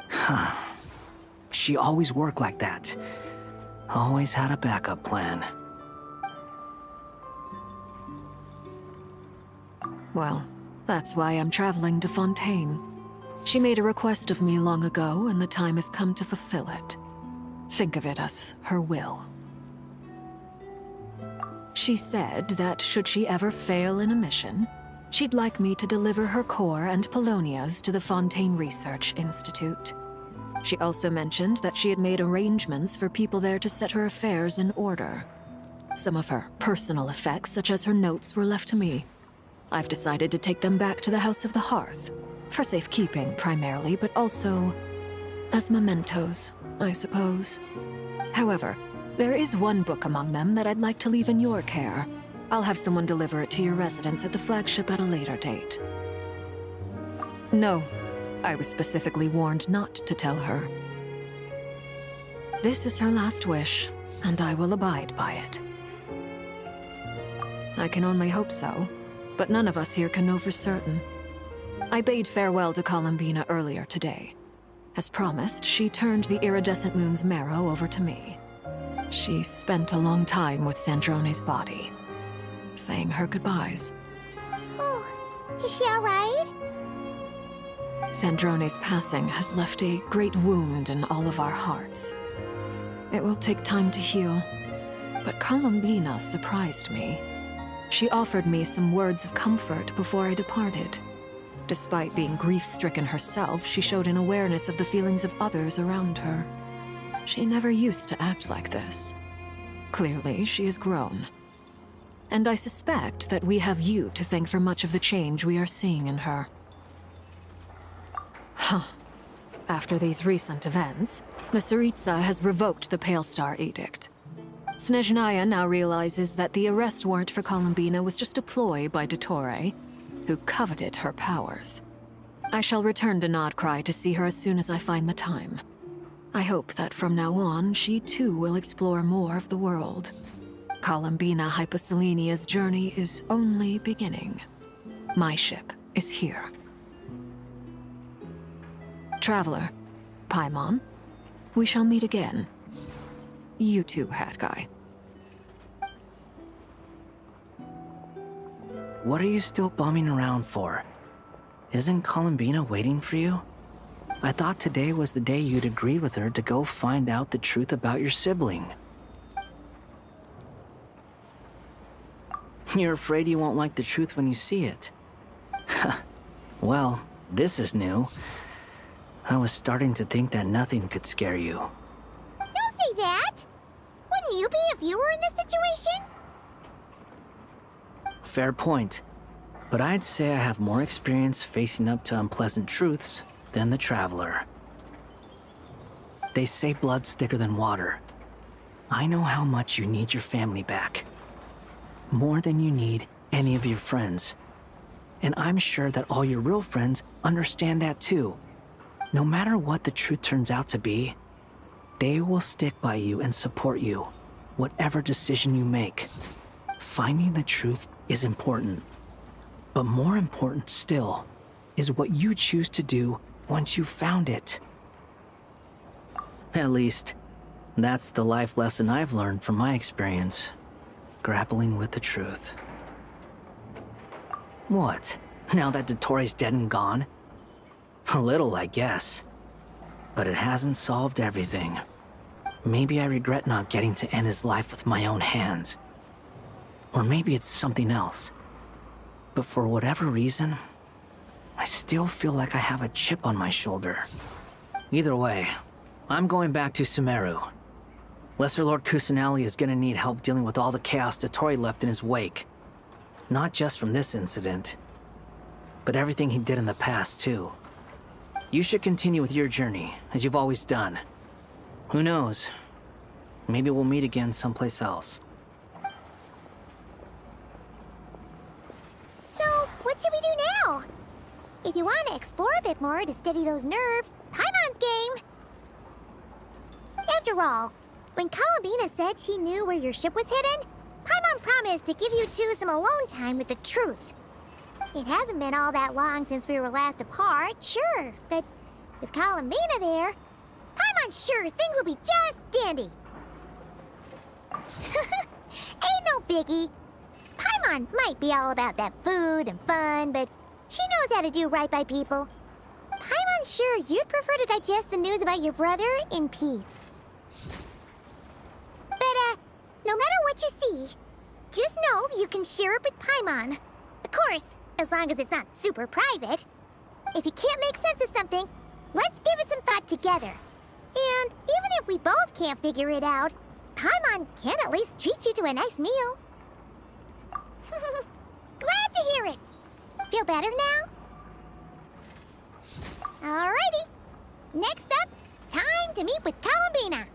Huh. She always worked like that. Always had a backup plan. Well, that's why I'm traveling to Fontaine. She made a request of me long ago, and the time has come to fulfill it. Think of it as her will. She said that should she ever fail in a mission, she'd like me to deliver her core and Polonia's to the Fontaine Research Institute. She also mentioned that she had made arrangements for people there to set her affairs in order. Some of her personal effects, such as her notes, were left to me. I've decided to take them back to the House of the Hearth, for safekeeping primarily, but also as mementos, I suppose. However, there is one book among them that I'd like to leave in your care. I'll have someone deliver it to your residence at the flagship at a later date. No, I was specifically warned not to tell her. This is her last wish, and I will abide by it. I can only hope so, but none of us here can know for certain. I bade farewell to Columbina earlier today. As promised, she turned the iridescent moon's marrow over to me. She spent a long time with Sandrone's body, saying her goodbyes. Oh, is she all right? Sandrone's passing has left a great wound in all of our hearts. It will take time to heal, but Columbina surprised me. She offered me some words of comfort before I departed. Despite being grief-stricken herself, she showed an awareness of the feelings of others around her. She never used to act like this. Clearly, she has grown. And I suspect that we have you to thank for much of the change we are seeing in her. Huh. After these recent events, the Tsaritsa has revoked the Pale Star Edict. Snezhnaya now realizes that the arrest warrant for Columbina was just a ploy by Dottore, who coveted her powers. I shall return to Nodcry to see her as soon as I find the time. I hope that from now on, she too will explore more of the world. Columbina Hyposelenia's journey is only beginning. My ship is here. Traveler, Paimon, we shall meet again. You too, Hat Guy. What are you still bumming around for? Isn't Columbina waiting for you? I thought today was the day you'd agreed with her to go find out the truth about your sibling. You're afraid you won't like the truth when you see it. Well, this is new. I was starting to think that nothing could scare you. Don't say that! Wouldn't you be if you were in this situation? Fair point. But I'd say I have more experience facing up to unpleasant truths than the Traveler. They say blood's thicker than water. I know how much you need your family back. More than you need any of your friends. And I'm sure that all your real friends understand that too. No matter what the truth turns out to be, they will stick by you and support you, whatever decision you make. Finding the truth is important. But more important still is what you choose to do once you've found it. At least, that's the life lesson I've learned from my experience, grappling with the truth. What? Now that Dottore's dead and gone? A little, I guess. But it hasn't solved everything. Maybe I regret not getting to end his life with my own hands. Or maybe it's something else. But for whatever reason, I still feel like I have a chip on my shoulder. Either way, I'm going back to Sumeru. Lesser Lord Kusanali is gonna need help dealing with all the chaos Dottore left in his wake. Not just from this incident, but everything he did in the past, too. You should continue with your journey, as you've always done. Who knows? Maybe we'll meet again someplace else. So, what should we do now? If you want to explore a bit more to steady those nerves, Paimon's game! After all, when Columbina said she knew where your ship was hidden, Paimon promised to give you two some alone time with the truth. It hasn't been all that long since we were last apart, sure, but with Columbina there, Paimon's sure things will be just dandy. Ain't no biggie. Paimon might be all about that food and fun, but she knows how to do right by people. Paimon's sure you'd prefer to digest the news about your brother in peace. But, no matter what you see, just know you can share it with Paimon. Of course, as long as it's not super private. If you can't make sense of something, let's give it some thought together. And even if we both can't figure it out, Paimon can at least treat you to a nice meal. Glad to hear it. Feel better now? Alrighty. Next up, time to meet with Columbina.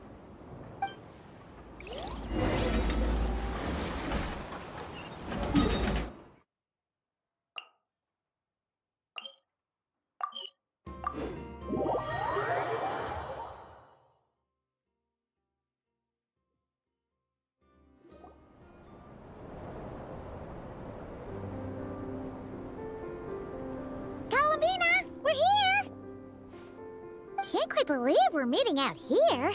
Columbina, we're here! Can't quite believe we're meeting out here.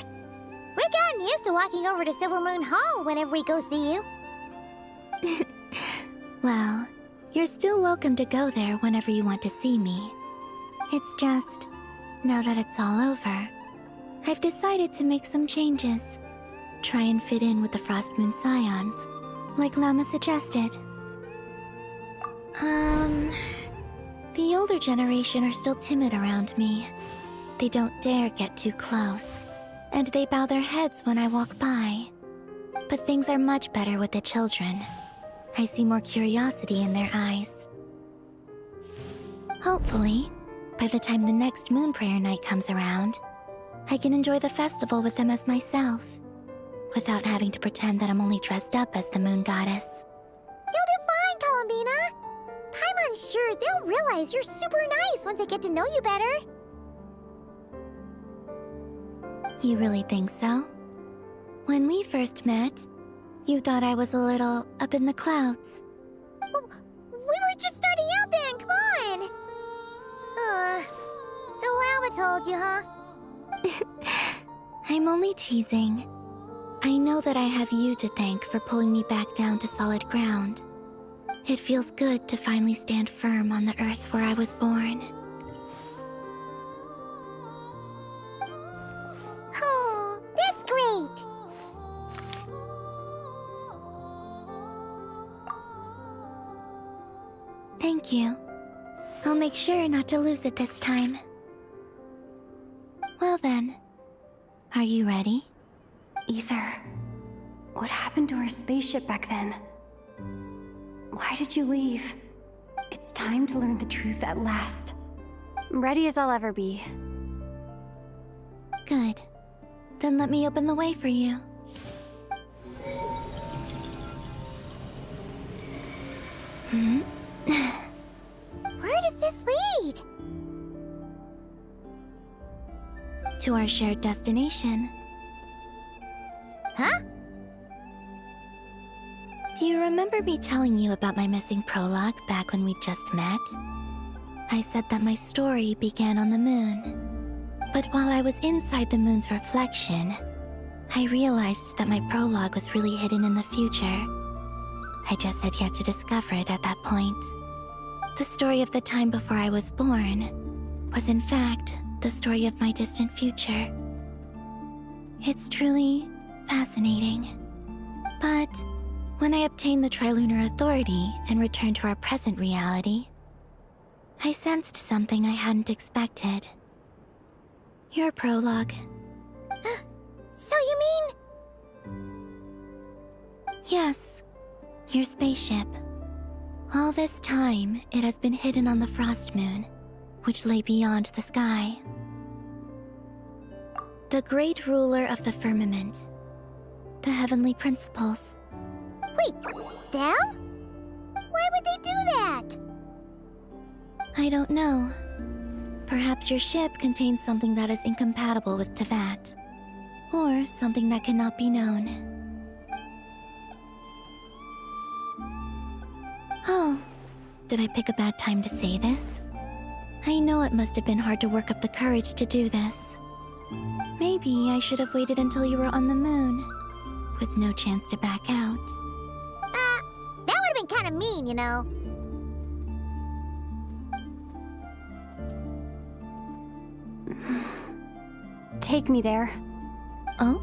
We've gotten used to walking over to Silver Moon Hall whenever we go see you. Well, you're still welcome to go there whenever you want to see me. It's just, now that it's all over, I've decided to make some changes. Try and fit in with the Frost Moon Scions, like Llama suggested. The older generation are still timid around me. They don't dare get too close, and they bow their heads when I walk by. But things are much better with the children. I see more curiosity in their eyes. Hopefully, by the time the next Moon Prayer Night comes around, I can enjoy the festival with them as myself, without having to pretend that I'm only dressed up as the Moon Goddess. You'll do fine, Columbina. Paimon's sure they'll realize you're super nice once they get to know you better. You really think so? When we first met, you thought I was a little up in the clouds. We were just starting out then, come on! So Llama told you, huh? I'm only teasing. I know that I have you to thank for pulling me back down to solid ground. It feels good to finally stand firm on the earth where I was born. Oh, that's great! Thank you. I'll make sure not to lose it this time. Well then, are you ready? Ether, what happened to our spaceship back then? Why did you leave? It's time to learn the truth at last. I'm ready as I'll ever be. Good. Then let me open the way for you. Where does this lead? To our shared destination. Huh? Do you remember me telling you about my missing prologue back when we just met? I said that my story began on the moon. But while I was inside the moon's reflection, I realized that my prologue was really hidden in the future. I just had yet to discover it at that point. The story of the time before I was born was in fact the story of my distant future. It's truly fascinating. But when I obtained the Trilunar Authority and returned to our present reality, I sensed something I hadn't expected. Your prologue. So you mean... Yes, your spaceship. All this time, it has been hidden on the Frost Moon, which lay beyond the sky. The great ruler of the firmament. The heavenly principles. Wait, them? Why would they do that? I don't know. Perhaps your ship contains something that is incompatible with Teyvat. Or something that cannot be known. Oh, did I pick a bad time to say this? I know it must have been hard to work up the courage to do this. Maybe I should have waited until you were on the moon, with no chance to back out. That would have been kind of mean, you know. Take me there. Oh?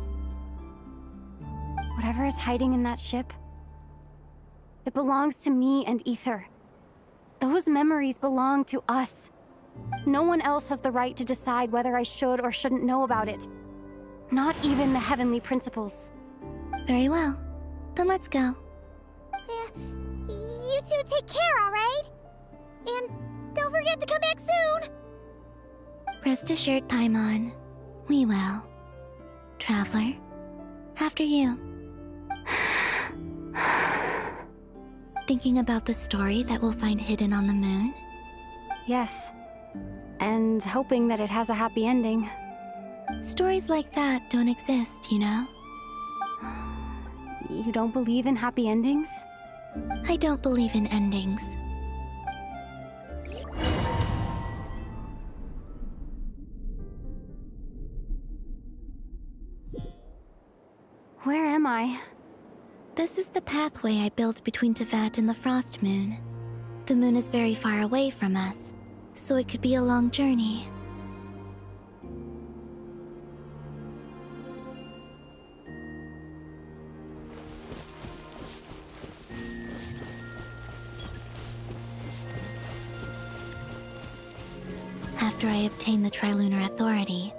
Whatever is hiding in that ship, it belongs to me and Ether. Those memories belong to us. No one else has the right to decide whether I should or shouldn't know about it. Not even the heavenly principles. Very well. Then let's go. You two take care, alright? And don't forget to come back soon! Rest assured, Paimon. We will. Traveler, after you. Thinking about the story that we'll find hidden on the moon? Yes. And hoping that it has a happy ending. Stories like that don't exist, you know? You don't believe in happy endings? I don't believe in endings. Where am I? This is the pathway I built between Teyvat and the Frost Moon. The moon is very far away from us, so it could be a long journey. After I obtained the Trilunar Authority,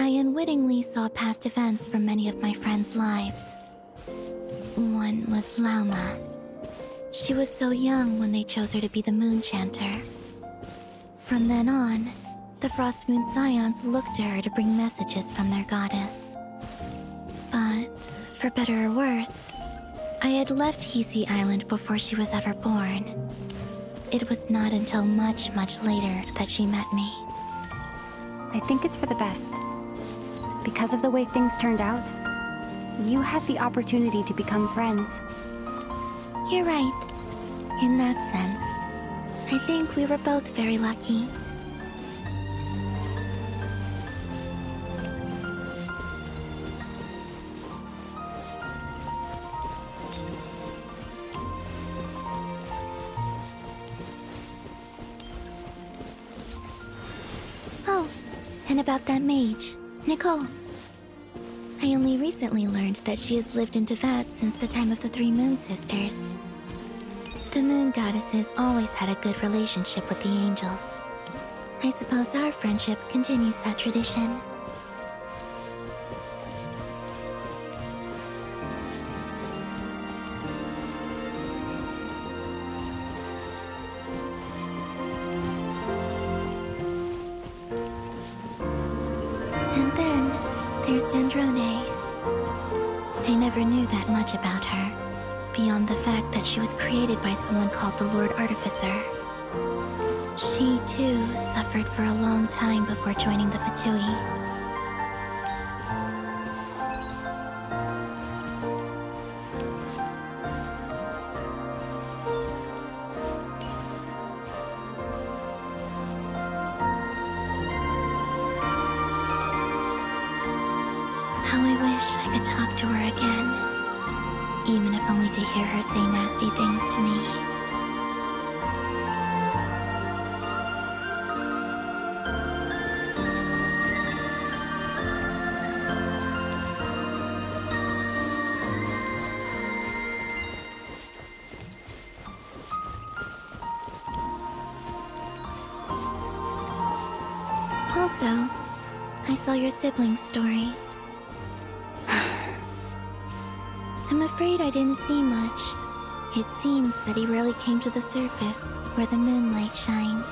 I unwittingly saw past events from many of my friends' lives. One was Lauma. She was so young when they chose her to be the Moon Chanter. From then on, the Frost Moon Scions looked to her to bring messages from their goddess. But, for better or worse, I had left Hisi Island before she was ever born. It was not until much, much later that she met me. I think it's for the best. Because of the way things turned out, you had the opportunity to become friends. You're right. In that sense, I think we were both very lucky. Oh, and about that mage, Nicole. I only recently learned that she has lived in Teyvat since the time of the Three Moon Sisters. The Moon Goddesses always had a good relationship with the angels. I suppose our friendship continues that tradition. And then there's Sandrone. I never knew that much about her, beyond the fact that she was created by someone called the Lord Artificer. She, too, suffered for a long time before joining the Fatui. How I wish I could talk to her again, even if only to hear her say nasty things to me. Also, I saw your sibling's story. I'm afraid I didn't see much. It seems that he rarely came to the surface where the moonlight shines.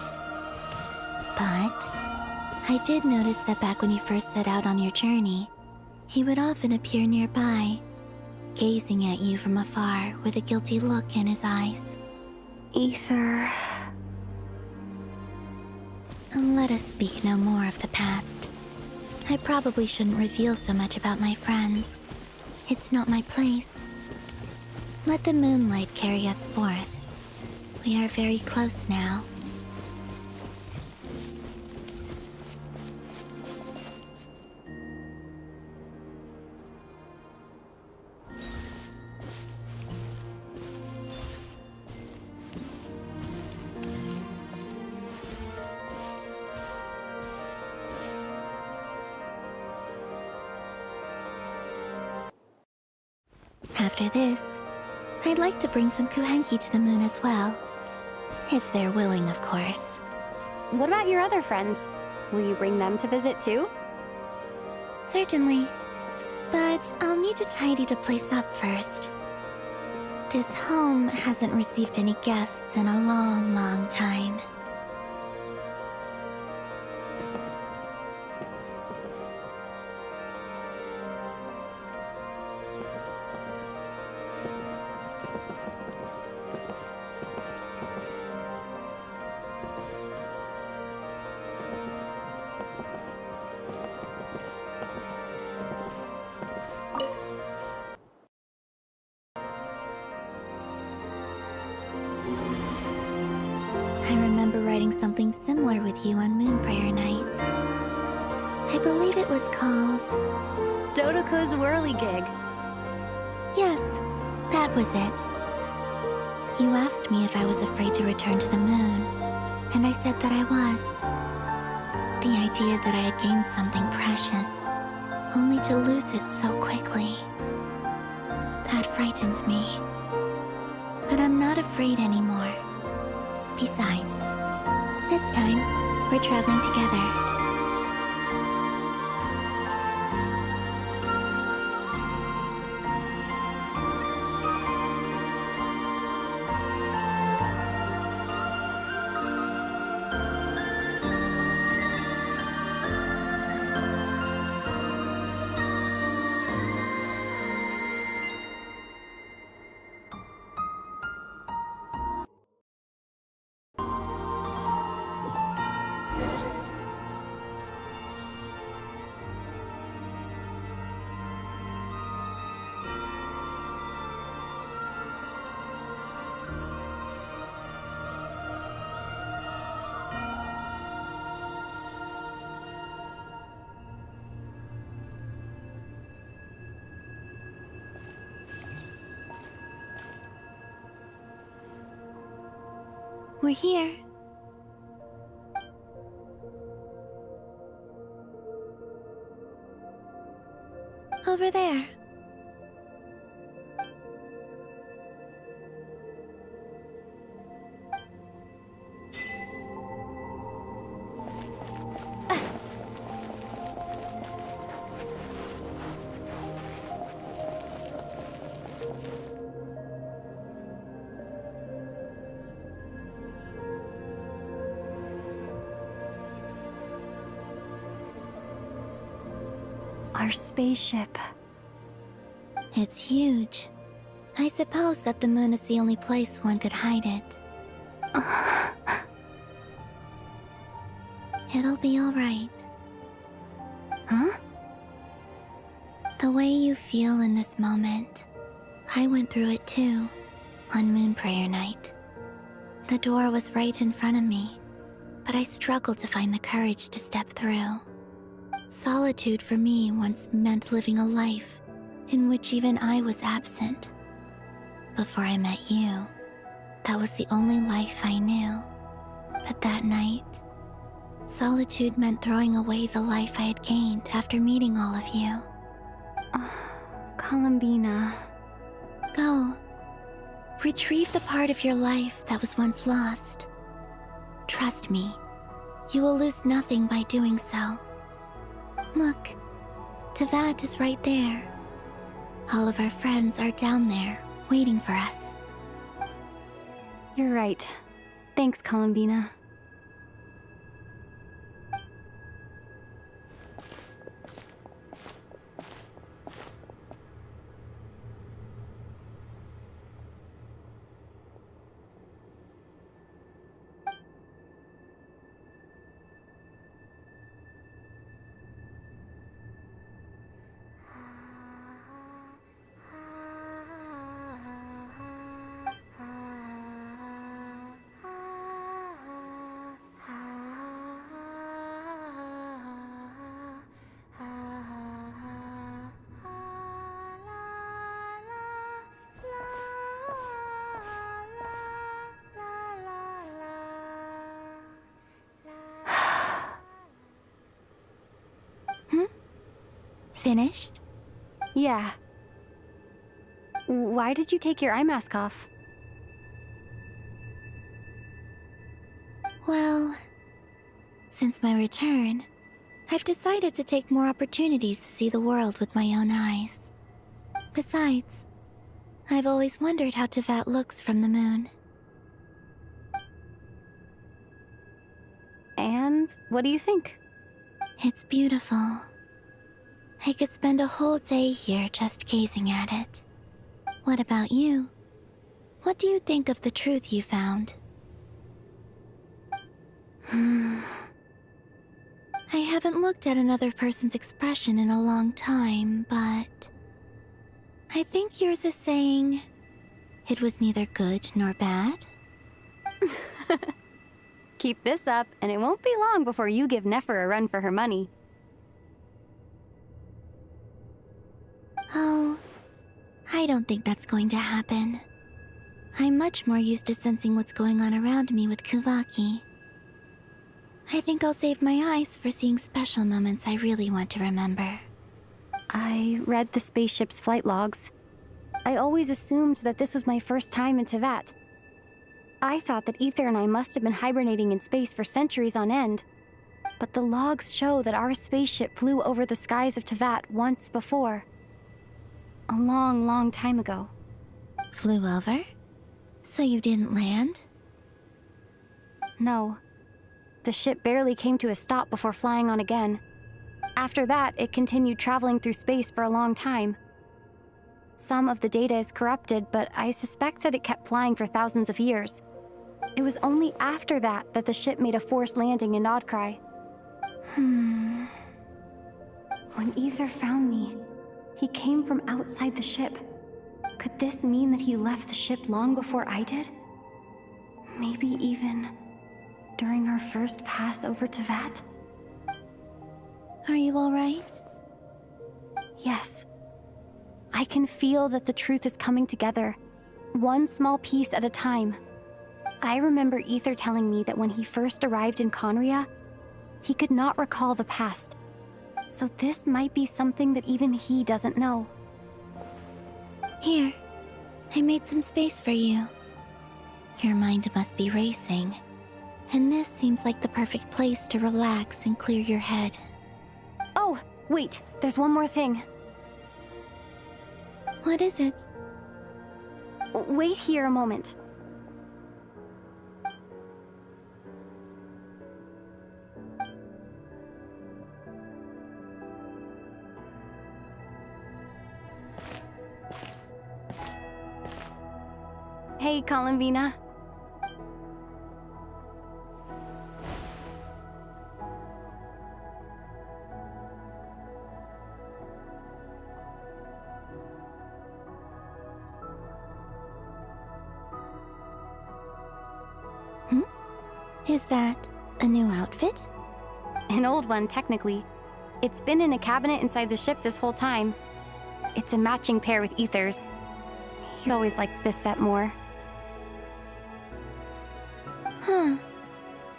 But I did notice that back when you first set out on your journey, he would often appear nearby, gazing at you from afar with a guilty look in his eyes. Ether. Let us speak no more of the past. I probably shouldn't reveal so much about my friends. It's not my place. Let the moonlight carry us forth. We are very close now. After this, I'd like to bring some kuhenki to the moon as well. If they're willing, of course. What about your other friends? Will you bring them to visit too? Certainly. But I'll need to tidy the place up first. This home hasn't received any guests in a long, long time. I remember writing something similar with you on Moon Prayer Night. I believe it was called... Dodoko's Whirligig. Yes, that was it. You asked me if I was afraid to return to the moon, and I said that I was. The idea that I had gained something precious, only to lose it so quickly. That frightened me. But I'm not afraid anymore. Besides, this time, we're traveling together. We're here. Over there. Our spaceship. It's huge. I suppose that the moon is the only place one could hide it. It'll be all right. Huh? The way you feel in this moment, I went through it too, on Moon Prayer Night. The door was right in front of me, but I struggled to find the courage to step through. Solitude for me once meant living a life in which even I was absent. Before I met you, that was the only life I knew. But that night, solitude meant throwing away the life I had gained after meeting all of you. Columbina. Go. Retrieve the part of your life that was once lost. Trust me, you will lose nothing by doing so. Look, Tavad is right there. All of our friends are down there, waiting for us. You're right. Thanks, Columbina. Finished? Yeah. Why did you take your eye mask off? Well, since my return, I've decided to take more opportunities to see the world with my own eyes. Besides, I've always wondered how Teyvat looks from the moon. And what do you think? It's beautiful. I could spend a whole day here just gazing at it. What about you? What do you think of the truth you found? I haven't looked at another person's expression in a long time, but I think yours is saying it was neither good nor bad. Keep this up, and it won't be long before you give Nefer a run for her money. Oh, I don't think that's going to happen. I'm much more used to sensing what's going on around me with Kuvaki. I think I'll save my eyes for seeing special moments I really want to remember. I read the spaceship's flight logs. I always assumed that this was my first time in Teyvat. I thought that Ether and I must have been hibernating in space for centuries on end. But the logs show that our spaceship flew over the skies of Teyvat once before. A long, long time ago. Flew over? So you didn't land? No. The ship barely came to a stop before flying on again. After that, it continued traveling through space for a long time. Some of the data is corrupted, but I suspect that it kept flying for thousands of years. It was only after that that the ship made a forced landing in Nodcry. When Ether found me, he came from outside the ship. Could this mean that he left the ship long before I did? Maybe even during our first pass over Teyvat? Are you alright? Yes. I can feel that the truth is coming together, one small piece at a time. I remember Ether telling me that when he first arrived in Conria, he could not recall the past. So this might be something that even he doesn't know. Here, I made some space for you. Your mind must be racing, and this seems like the perfect place to relax and clear your head. Oh, wait, there's one more thing. What is it? Wait here a moment. Hey, Columbina. Is that a new outfit? An old one, technically. It's been in a cabinet inside the ship this whole time. It's a matching pair with Ether's. He always liked this set more. Huh.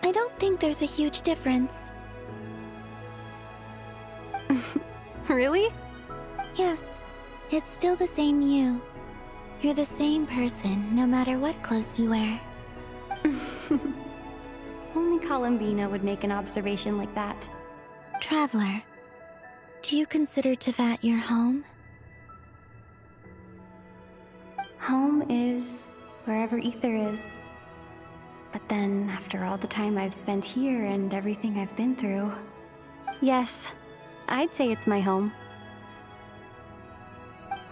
I don't think there's a huge difference. Really? Yes. It's still the same you. You're the same person, no matter what clothes you wear. Only Columbina would make an observation like that. Traveler, do you consider Teyvat your home? Home is wherever Ether is. But then, after all the time I've spent here and everything I've been through, yes, I'd say it's my home.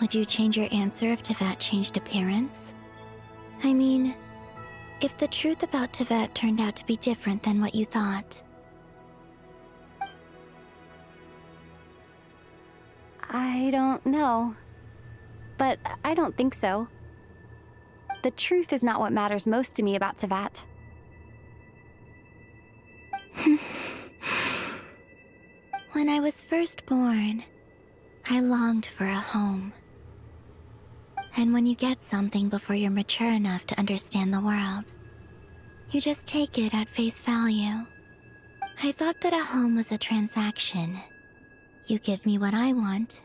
Would you change your answer if Teyvat changed appearance? I mean, if the truth about Teyvat turned out to be different than what you thought. I don't know. But I don't think so. The truth is not what matters most to me about Teyvat. When I was first born, I longed for a home. And when you get something before you're mature enough to understand the world, you just take it at face value. I thought that a home was a transaction, You give me what I want,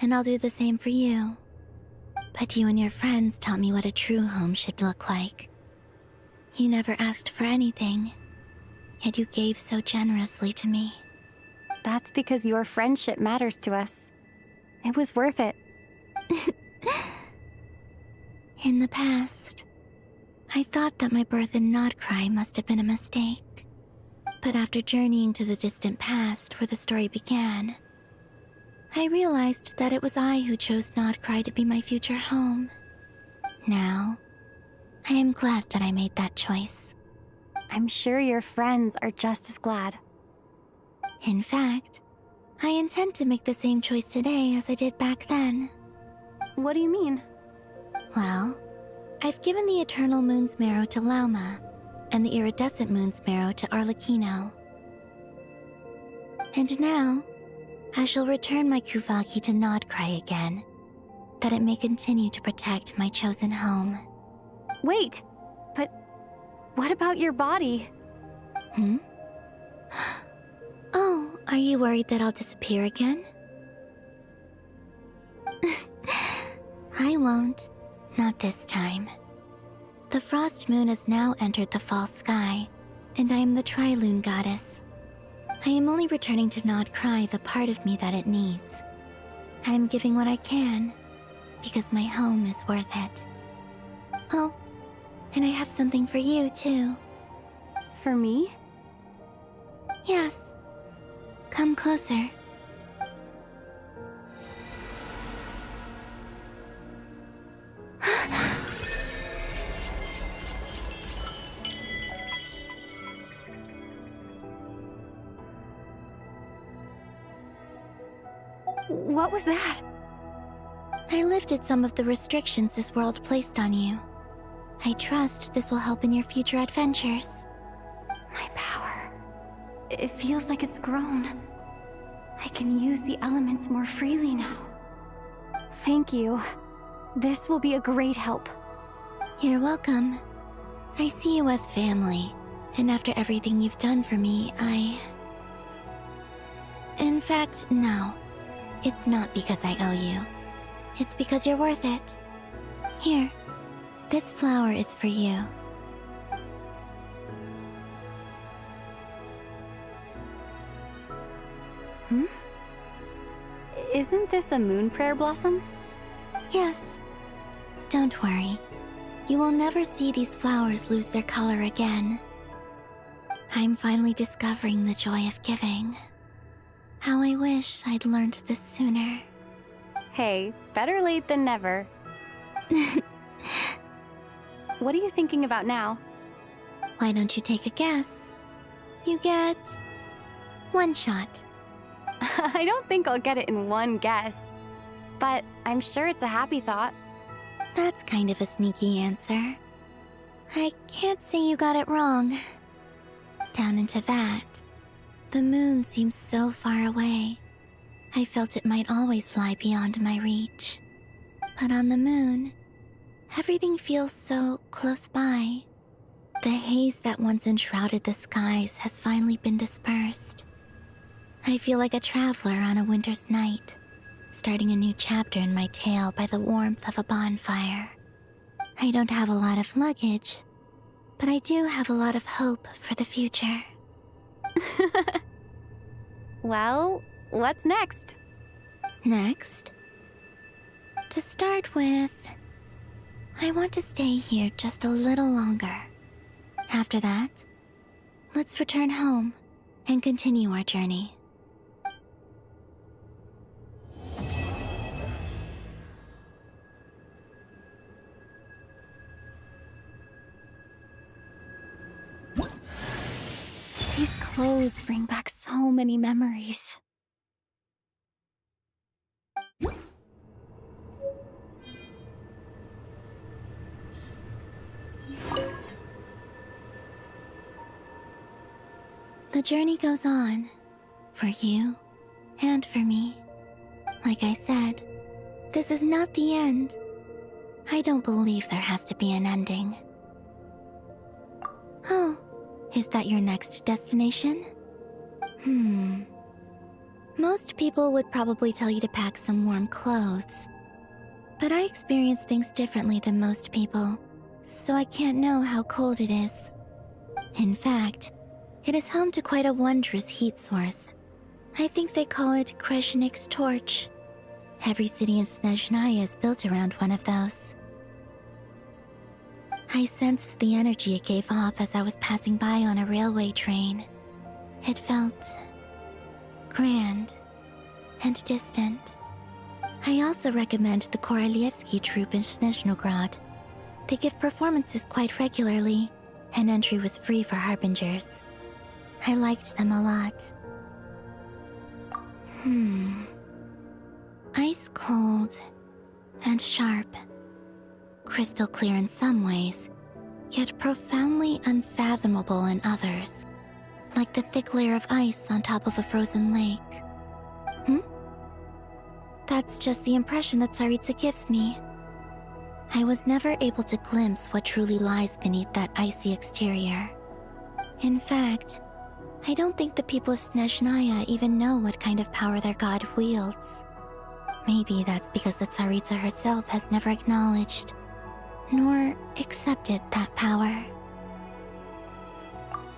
and I'll do the same for you. But you and your friends taught me what a true home should look like. You never asked for anything, yet you gave so generously to me. That's because your friendship matters to us. It was worth it. In the past, I thought that my birth in Nodcry must have been a mistake. But after journeying to the distant past where the story began, I realized that it was I who chose Nodcry to be my future home. Now, I am glad that I made that choice. I'm sure your friends are just as glad. In fact, I intend to make the same choice today as I did back then. What do you mean? Well, I've given the Eternal Moon's Marrow to Lauma, and the Iridescent Moon's Marrow to Arlecchino. And now, I shall return my Kuvagi to Nodcry again, that it may continue to protect my chosen home. Wait, but what about your body? Oh, are you worried that I'll disappear again? I won't. Not this time. The Frost Moon has now entered the fall sky, and I am the Trilune Goddess. I am only returning to Nodcry the part of me that it needs. I am giving what I can, because my home is worth it. Oh, and I have something for you, too. For me? Yes. Come closer. What was that? I lifted some of the restrictions this world placed on you. I trust this will help in your future adventures. My power. It feels like it's grown. I can use the elements more freely now. Thank you. This will be a great help. You're welcome. I see you as family, and after everything you've done for me, In fact, no. It's not because I owe you. It's because you're worth it. Here, this flower is for you. Isn't this a moon prayer blossom? Yes. Don't worry. You will never see these flowers lose their color again. I'm finally discovering the joy of giving. How I wish I'd learned this sooner. Hey, better late than never. What are you thinking about now? Why don't you take a guess? You get one shot. I don't think I'll get it in one guess, but I'm sure it's a happy thought. That's kind of a sneaky answer. I can't say you got it wrong. Down into that, the moon seems so far away. I felt it might always lie beyond my reach. But on the moon, everything feels so close by. The haze that once enshrouded the skies has finally been dispersed. I feel like a traveler on a winter's night, starting a new chapter in my tale by the warmth of a bonfire. I don't have a lot of luggage, but I do have a lot of hope for the future. Well, what's next? Next? To start with, I want to stay here just a little longer. After that, let's return home and continue our journey. These clothes bring back so many memories. The journey goes on, for you and for me. Like I said, this is not the end. I don't believe there has to be an ending. Oh, is that your next destination? Most people would probably tell you to pack some warm clothes. But I experience things differently than most people, so I can't know how cold it is. In fact, it is home to quite a wondrous heat source. I think they call it Kreshnik's torch. Every city in Snezhnaya is built around one of those. I sensed the energy it gave off as I was passing by on a railway train. It felt grand and distant. I also recommend the Korolievsky troupe in Snezhnograd. They give performances quite regularly, and entry was free for harbingers. I liked them a lot. Ice cold and sharp. Crystal clear in some ways, yet profoundly unfathomable in others. Like the thick layer of ice on top of a frozen lake. That's just the impression that Tsaritsa gives me. I was never able to glimpse what truly lies beneath that icy exterior. In fact, I don't think the people of Snezhnaya even know what kind of power their god wields. Maybe that's because the Tsaritsa herself has never acknowledged, nor accepted that power.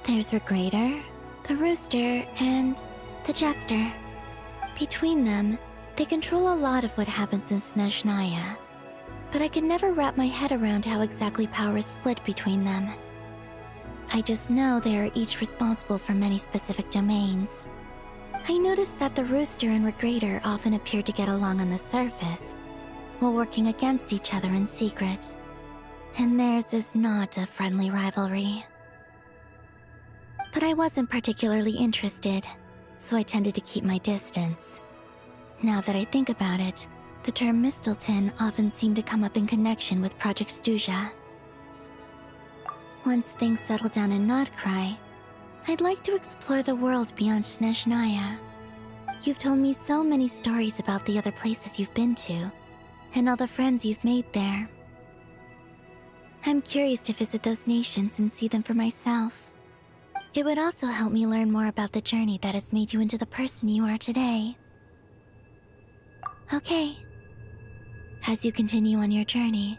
There's Regrator, the Rooster, and the Jester. Between them, they control a lot of what happens in Snezhnaya, but I can never wrap my head around how exactly power is split between them. I just know they are each responsible for many specific domains. I noticed that the Rooster and Regrator often appear to get along on the surface, while working against each other in secret. And theirs is not a friendly rivalry. But I wasn't particularly interested, so I tended to keep my distance. Now that I think about it, the term Mistelton often seemed to come up in connection with Project Stuja. Once things settle down in Nodcry, I'd like to explore the world beyond Snezhnaya. You've told me so many stories about the other places you've been to, and all the friends you've made there. I'm curious to visit those nations and see them for myself. It would also help me learn more about the journey that has made you into the person you are today. Okay. As you continue on your journey,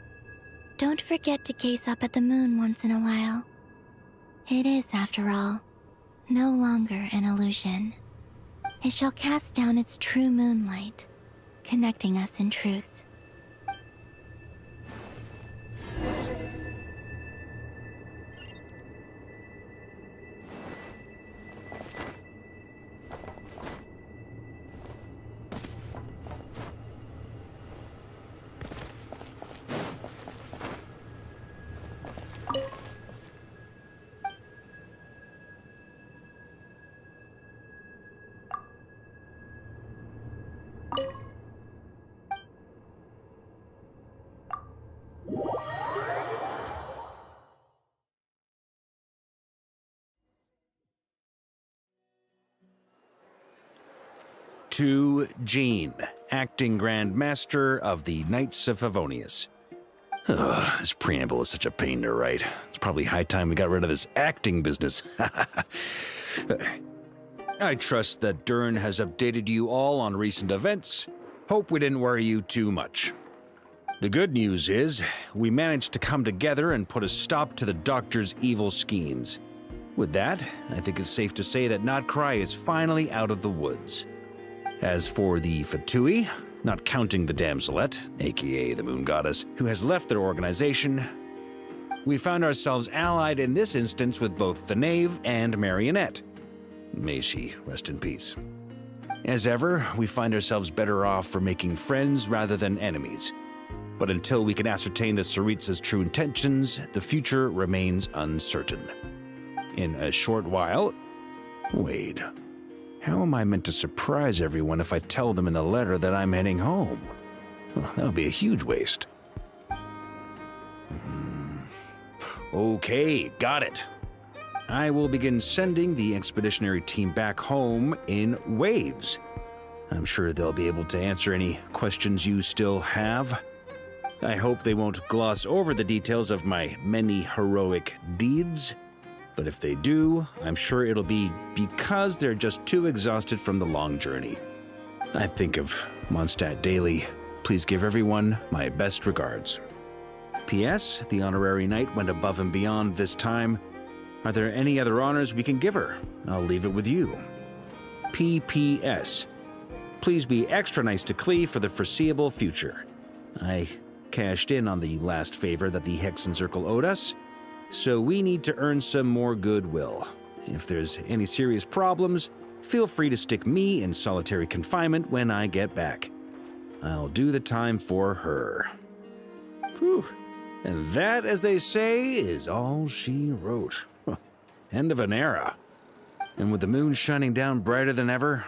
don't forget to gaze up at the moon once in a while. It is, after all, no longer an illusion. It shall cast down its true moonlight, connecting us in truth. To Jean, acting Grand Master of the Knights of Favonius. Ugh, this preamble is such a pain to write. It's probably high time we got rid of this acting business. I trust that Dern has updated you all on recent events. Hope we didn't worry you too much. The good news is, we managed to come together and put a stop to the Doctor's evil schemes. With that, I think it's safe to say that Nodcry is finally out of the woods. As for the Fatui, not counting the Damselette, aka the Moon Goddess, who has left their organization, we found ourselves allied in this instance with both the Knave and Marionette. May she rest in peace. As ever, we find ourselves better off for making friends rather than enemies. But until we can ascertain the Tsaritsa's true intentions, the future remains uncertain. In a short while... Wait... How am I meant to surprise everyone if I tell them in the letter that I'm heading home? Well, that would be a huge waste. Okay, got it. I will begin sending the expeditionary team back home in waves. I'm sure they'll be able to answer any questions you still have. I hope they won't gloss over the details of my many heroic deeds. But if they do, I'm sure it'll be because they're just too exhausted from the long journey. I think of Mondstadt daily. Please give everyone my best regards. P.S. The honorary knight went above and beyond this time. Are there any other honors we can give her? I'll leave it with you. P.P.S. Please be extra nice to Klee for the foreseeable future. I cashed in on the last favor that the Hexen Circle owed us, so we need to earn some more goodwill. If there's any serious problems, feel free to stick me in solitary confinement when I get back. I'll do the time for her. Whew. And that, as they say, is all she wrote. End of an era. And with the moon shining down brighter than ever,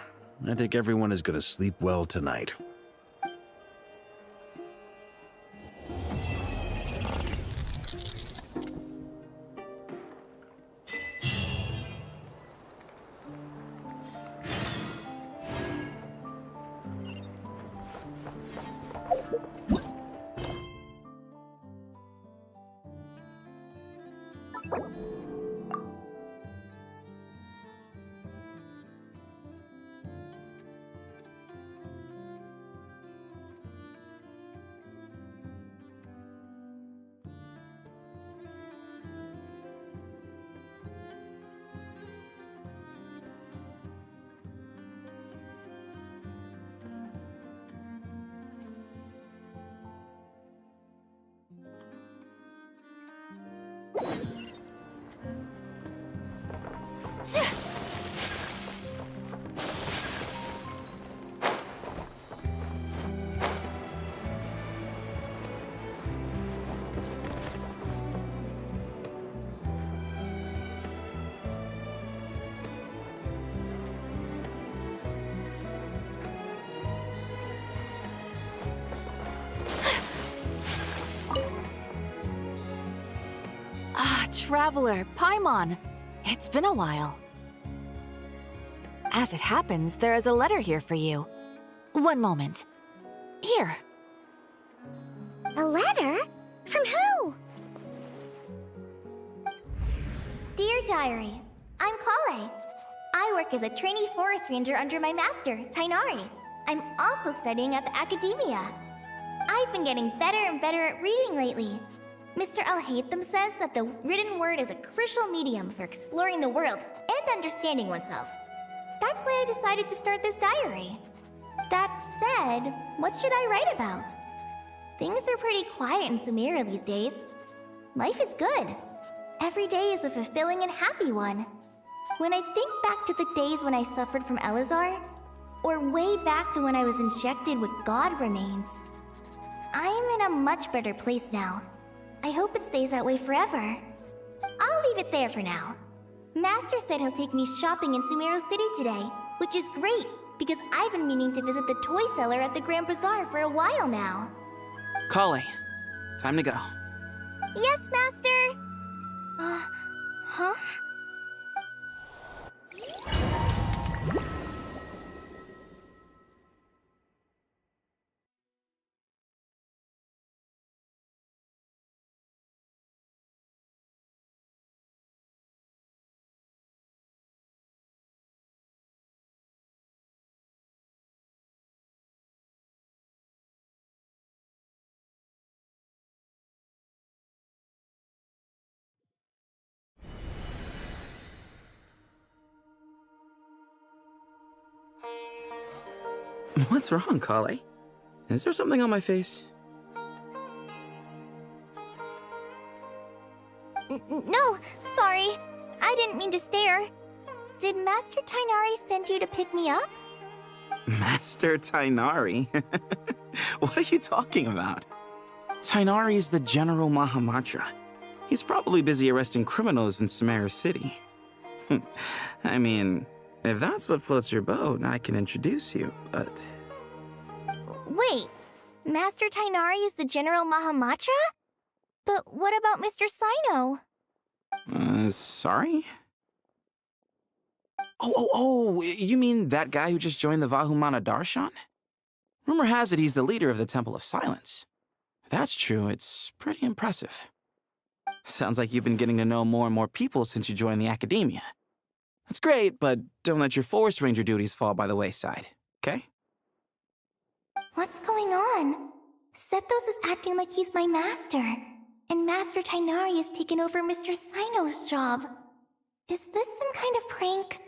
I think everyone is going to sleep well tonight. Traveler, Paimon. It's been a while. As it happens, there is a letter here for you. One moment. Here. A letter? From who? Dear Diary, I'm Kale. I work as a trainee forest ranger under my master, Tainari. I'm also studying at the academia. I've been getting better and better at reading lately. Mr. Alhaitham says that the written word is a crucial medium for exploring the world and understanding oneself. That's why I decided to start this diary. That said, what should I write about? Things are pretty quiet in Sumeria these days. Life is good. Every day is a fulfilling and happy one. When I think back to the days when I suffered from Elazar, or way back to when I was injected with God remains, I'm in a much better place now. I hope it stays that way forever. I'll leave it there for now. Master said he'll take me shopping in Sumeru City today, which is great, because I've been meaning to visit the toy seller at the Grand Bazaar for a while now. Kale, time to go. Yes, Master! Huh? What's wrong, Kale? Is there something on my face? No, sorry. I didn't mean to stare. Did Master Tainari send you to pick me up? Master Tainari? What are you talking about? Tainari is the General Mahamatra. He's probably busy arresting criminals in Sumeru City. I mean, if that's what floats your boat, I can introduce you, but... Wait, Master Tainari is the General Mahamatra? But what about Mr. Sino? Sorry? Oh, you mean that guy who just joined the Vahumana Darshan? Rumor has it he's the leader of the Temple of Silence. If that's true, it's pretty impressive. Sounds like you've been getting to know more and more people since you joined the academia. That's great, but don't let your forest ranger duties fall by the wayside, okay? What's going on? Sethos is acting like he's my master, and Master Tighnari has taken over Mr. Sino's job. Is this some kind of prank?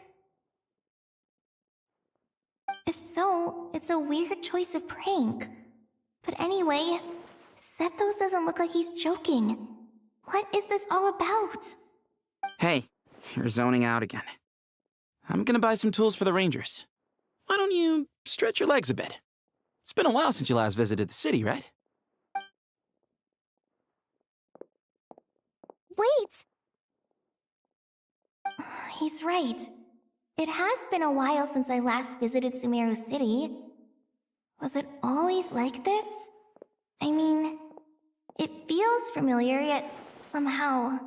If so, it's a weird choice of prank. But anyway, Sethos doesn't look like he's joking. What is this all about? Hey, you're zoning out again. I'm gonna buy some tools for the Rangers. Why don't you stretch your legs a bit? It's been a while since you last visited the city, right? Wait! He's right. It has been a while since I last visited Sumeru City. Was it always like this? I mean, it feels familiar, yet somehow...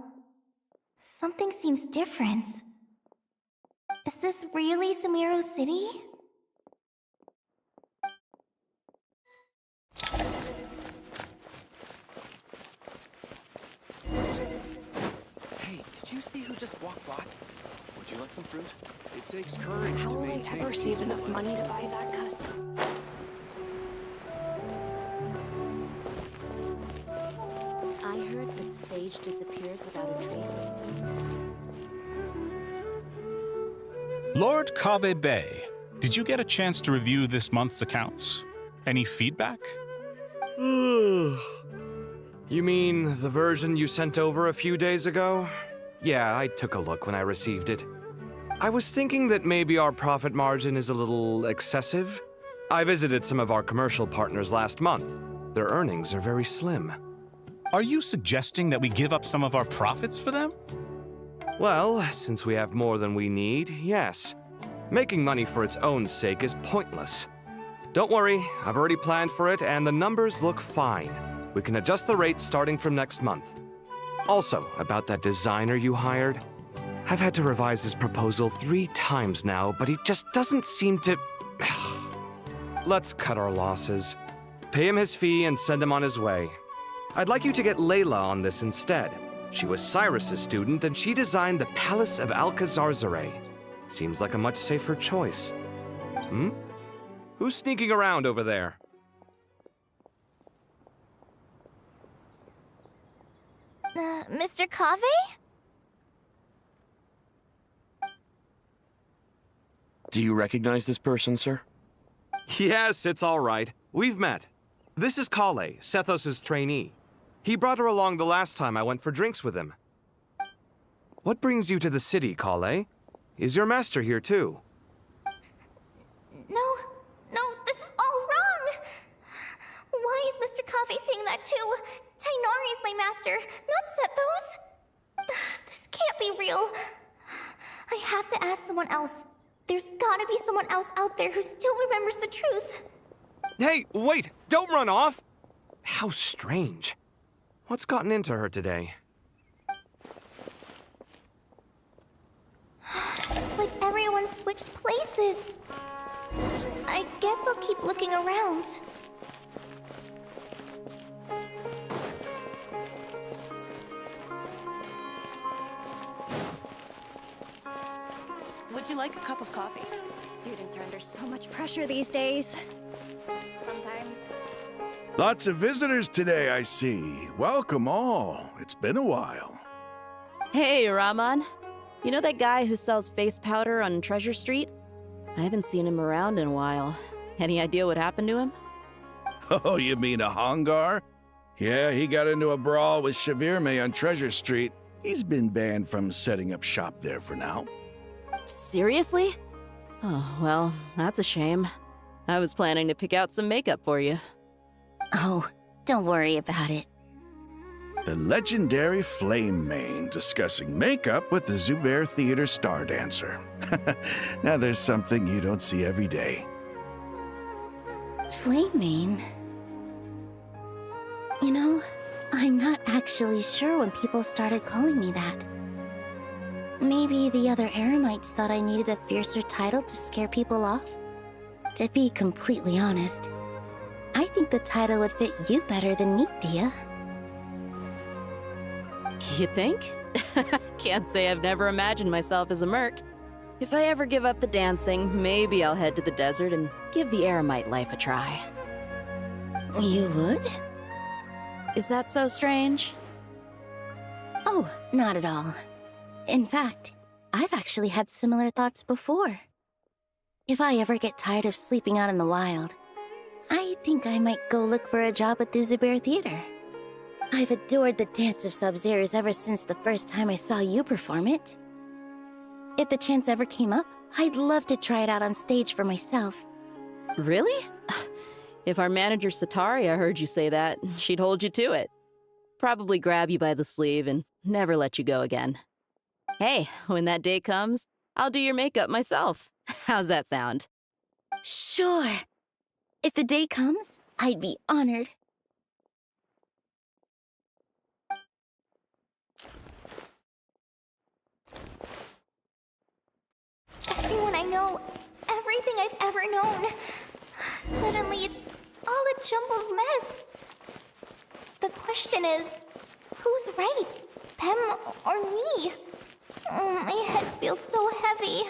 something seems different. Is this really Sumeru City? Hey, did you see who just walked by? Would you like some fruit? It takes courage How to will I maintain ever save peaceful enough life. money to buy that custom? I heard that Sage disappears without a trace. Lord Kaveh Bey, did you get a chance to review this month's accounts? Any feedback? You mean the version you sent over a few days ago? Yeah, I took a look when I received it. I was thinking that maybe our profit margin is a little excessive. I visited some of our commercial partners last month. Their earnings are very slim. Are you suggesting that we give up some of our profits for them? Well, since we have more than we need, yes. Making money for its own sake is pointless. Don't worry, I've already planned for it, and the numbers look fine. We can adjust the rates starting from next month. Also, about that designer you hired, I've had to revise his proposal 3 times now, but he just doesn't seem to... Let's cut our losses. Pay him his fee and send him on his way. I'd like you to get Layla on this instead. She was Cyrus's student, and she designed the Palace of Alcazarzaray. Seems like a much safer choice. Hmm? Who's sneaking around over there? Mr. Kaveh? Do you recognize this person, sir? Yes, it's all right. We've met. This is Kale, Sethos' trainee. He brought her along the last time I went for drinks with him. What brings you to the city, Kale? Is your master here too? No, this is all wrong! Why is Mr. Kaveh saying that too? Tighnari is my master, not Sethos! This can't be real. I have to ask someone else. There's gotta be someone else out there who still remembers the truth. Hey, wait! Don't run off! How strange. What's gotten into her today? It's like everyone switched places. I guess I'll keep looking around. Would you like a cup of coffee? Students are under so much pressure these days. Sometimes. Lots of visitors today, I see. Welcome all. It's been a while. Hey, Rahman. You know that guy who sells face powder on Treasure Street? I haven't seen him around in a while. Any idea what happened to him? Oh, you mean a Hongar? Yeah, he got into a brawl with Shavirme on Treasure Street. He's been banned from setting up shop there for now. Seriously? Oh, well, that's a shame. I was planning to pick out some makeup for you. Oh, don't worry about it. The legendary Flame Mane discussing makeup with the Zubair Theater star dancer. Now there's something you don't see every day. Flame Mane? You know, I'm not actually sure when people started calling me that. Maybe the other Eremites thought I needed a fiercer title to scare people off? To be completely honest, I think the title would fit you better than me, Dia. You think? Can't say I've never imagined myself as a merc. If I ever give up the dancing, maybe I'll head to the desert and give the Eremite life a try. You would? Is that so strange? Oh, not at all. In fact, I've actually had similar thoughts before. If I ever get tired of sleeping out in the wild, I think I might go look for a job at the Zubair Theater. I've adored the dance of Sub-Zeros ever since the first time I saw you perform it. If the chance ever came up, I'd love to try it out on stage for myself. Really? If our manager Sataria heard you say that, she'd hold you to it. Probably grab you by the sleeve and never let you go again. Hey, when that day comes, I'll do your makeup myself. How's that sound? Sure. If the day comes, I'd be honored. Everyone I know, everything I've ever known. Suddenly it's all a jumbled mess. The question is, who's right? Them or me? Oh, my head feels so heavy.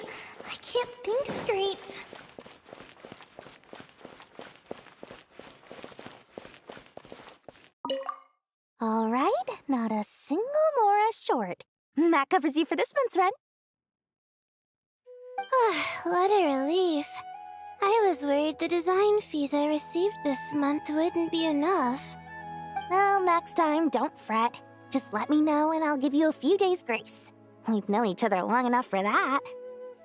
I can't think straight. All right, not a single Mora short. That covers you for this month's rent. What a relief. I was worried the design fees I received this month wouldn't be enough. Well, next time, don't fret. Just let me know and I'll give you a few days' grace. We've known each other long enough for that.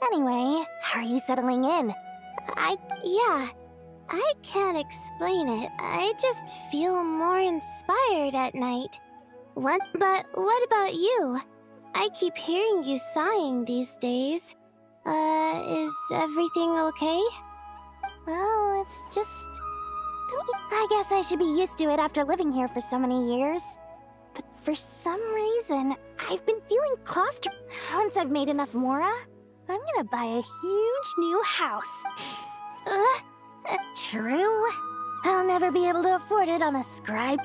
Anyway, how are you settling in? Yeah, I can't explain it. I just feel more inspired at night. But what about you? I keep hearing you sighing these days. Is everything okay? Well, it's just... I guess I should be used to it after living here for so many years. But for some reason, I've been feeling claustrophobic. Once I've made enough Mora, I'm gonna buy a huge new house. True. I'll never be able to afford it on a scribe.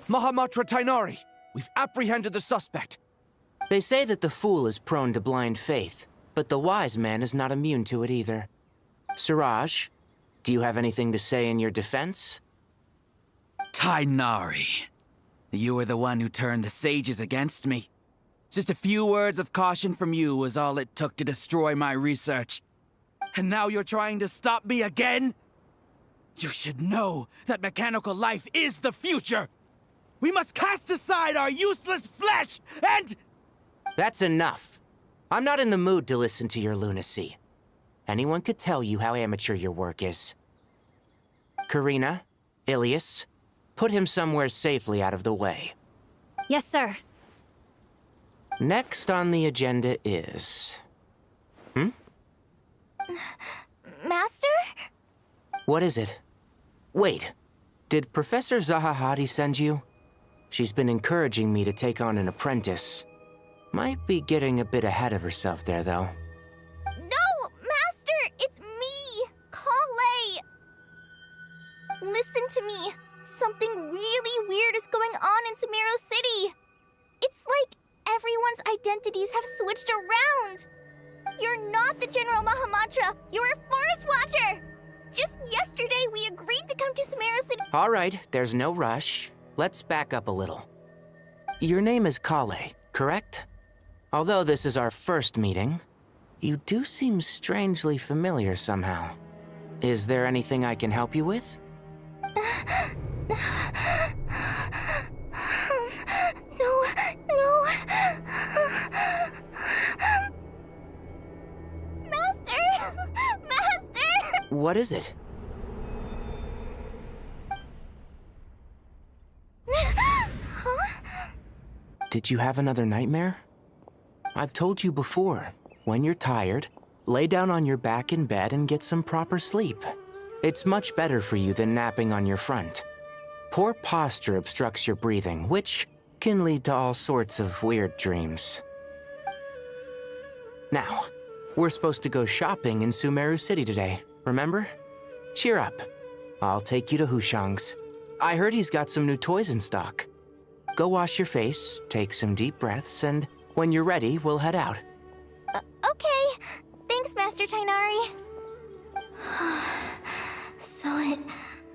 Mahamatra Tainari, we've apprehended the suspect. They say that the fool is prone to blind faith, but the wise man is not immune to it either. Suraj, do you have anything to say in your defense? Tainari, you were the one who turned the sages against me. Just a few words of caution from you was all it took to destroy my research. And now you're trying to stop me again? You should know that mechanical life is the future! We must cast aside our useless flesh and... That's enough. I'm not in the mood to listen to your lunacy. Anyone could tell you how amateur your work is. Karina, Ilias, put him somewhere safely out of the way. Yes, sir. Next on the agenda is... Master? What is it? Wait, did Professor Zahahadi send you? She's been encouraging me to take on an apprentice. Might be getting a bit ahead of herself there, though. No, Master! It's me! Kale! Listen to me. Something really weird is going on in Sumeru City. It's like everyone's identities have switched around. You're not the General Mahamatra. You're a Forest Watcher. Just yesterday, we agreed to come to Sumeru City. All right, there's no rush. Let's back up a little. Your name is Kale, correct? Although this is our first meeting, you do seem strangely familiar somehow. Is there anything I can help you with? No. Master! What is it? Did you have another nightmare? I've told you before, when you're tired, lay down on your back in bed and get some proper sleep. It's much better for you than napping on your front. Poor posture obstructs your breathing, which can lead to all sorts of weird dreams. Now, we're supposed to go shopping in Sumeru City today, remember? Cheer up. I'll take you to Hushang's. I heard he's got some new toys in stock. go wash your face, take some deep breaths, and when you're ready, we'll head out. Okay. Thanks, Master Tainari. So it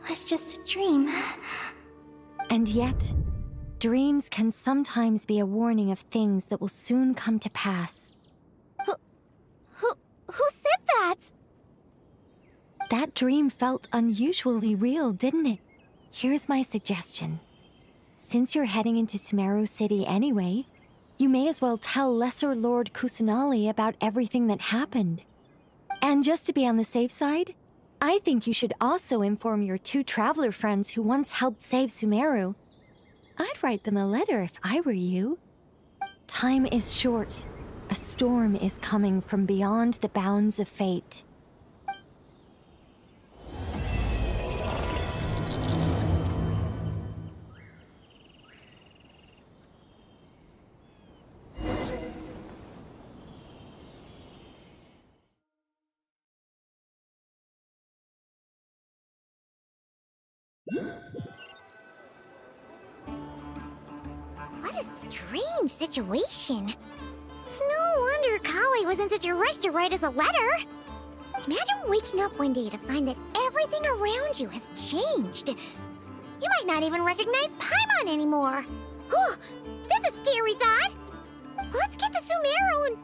was just a dream. And yet, dreams can sometimes be a warning of things that will soon come to pass. Who said that? That dream felt unusually real, didn't it? Here's my suggestion. Since you're heading into Sumeru City anyway, you may as well tell Lesser Lord Kusanali about everything that happened. And just to be on the safe side, I think you should also inform your 2 traveler friends who once helped save Sumeru. I'd write them a letter if I were you. Time is short. A storm is coming from beyond the bounds of fate. What a strange situation. No wonder Kale was in such a rush to write us a letter. Imagine waking up one day to find that everything around you has changed. You might not even recognize Paimon anymore. Oh, that's a scary thought. Let's get to Sumeru and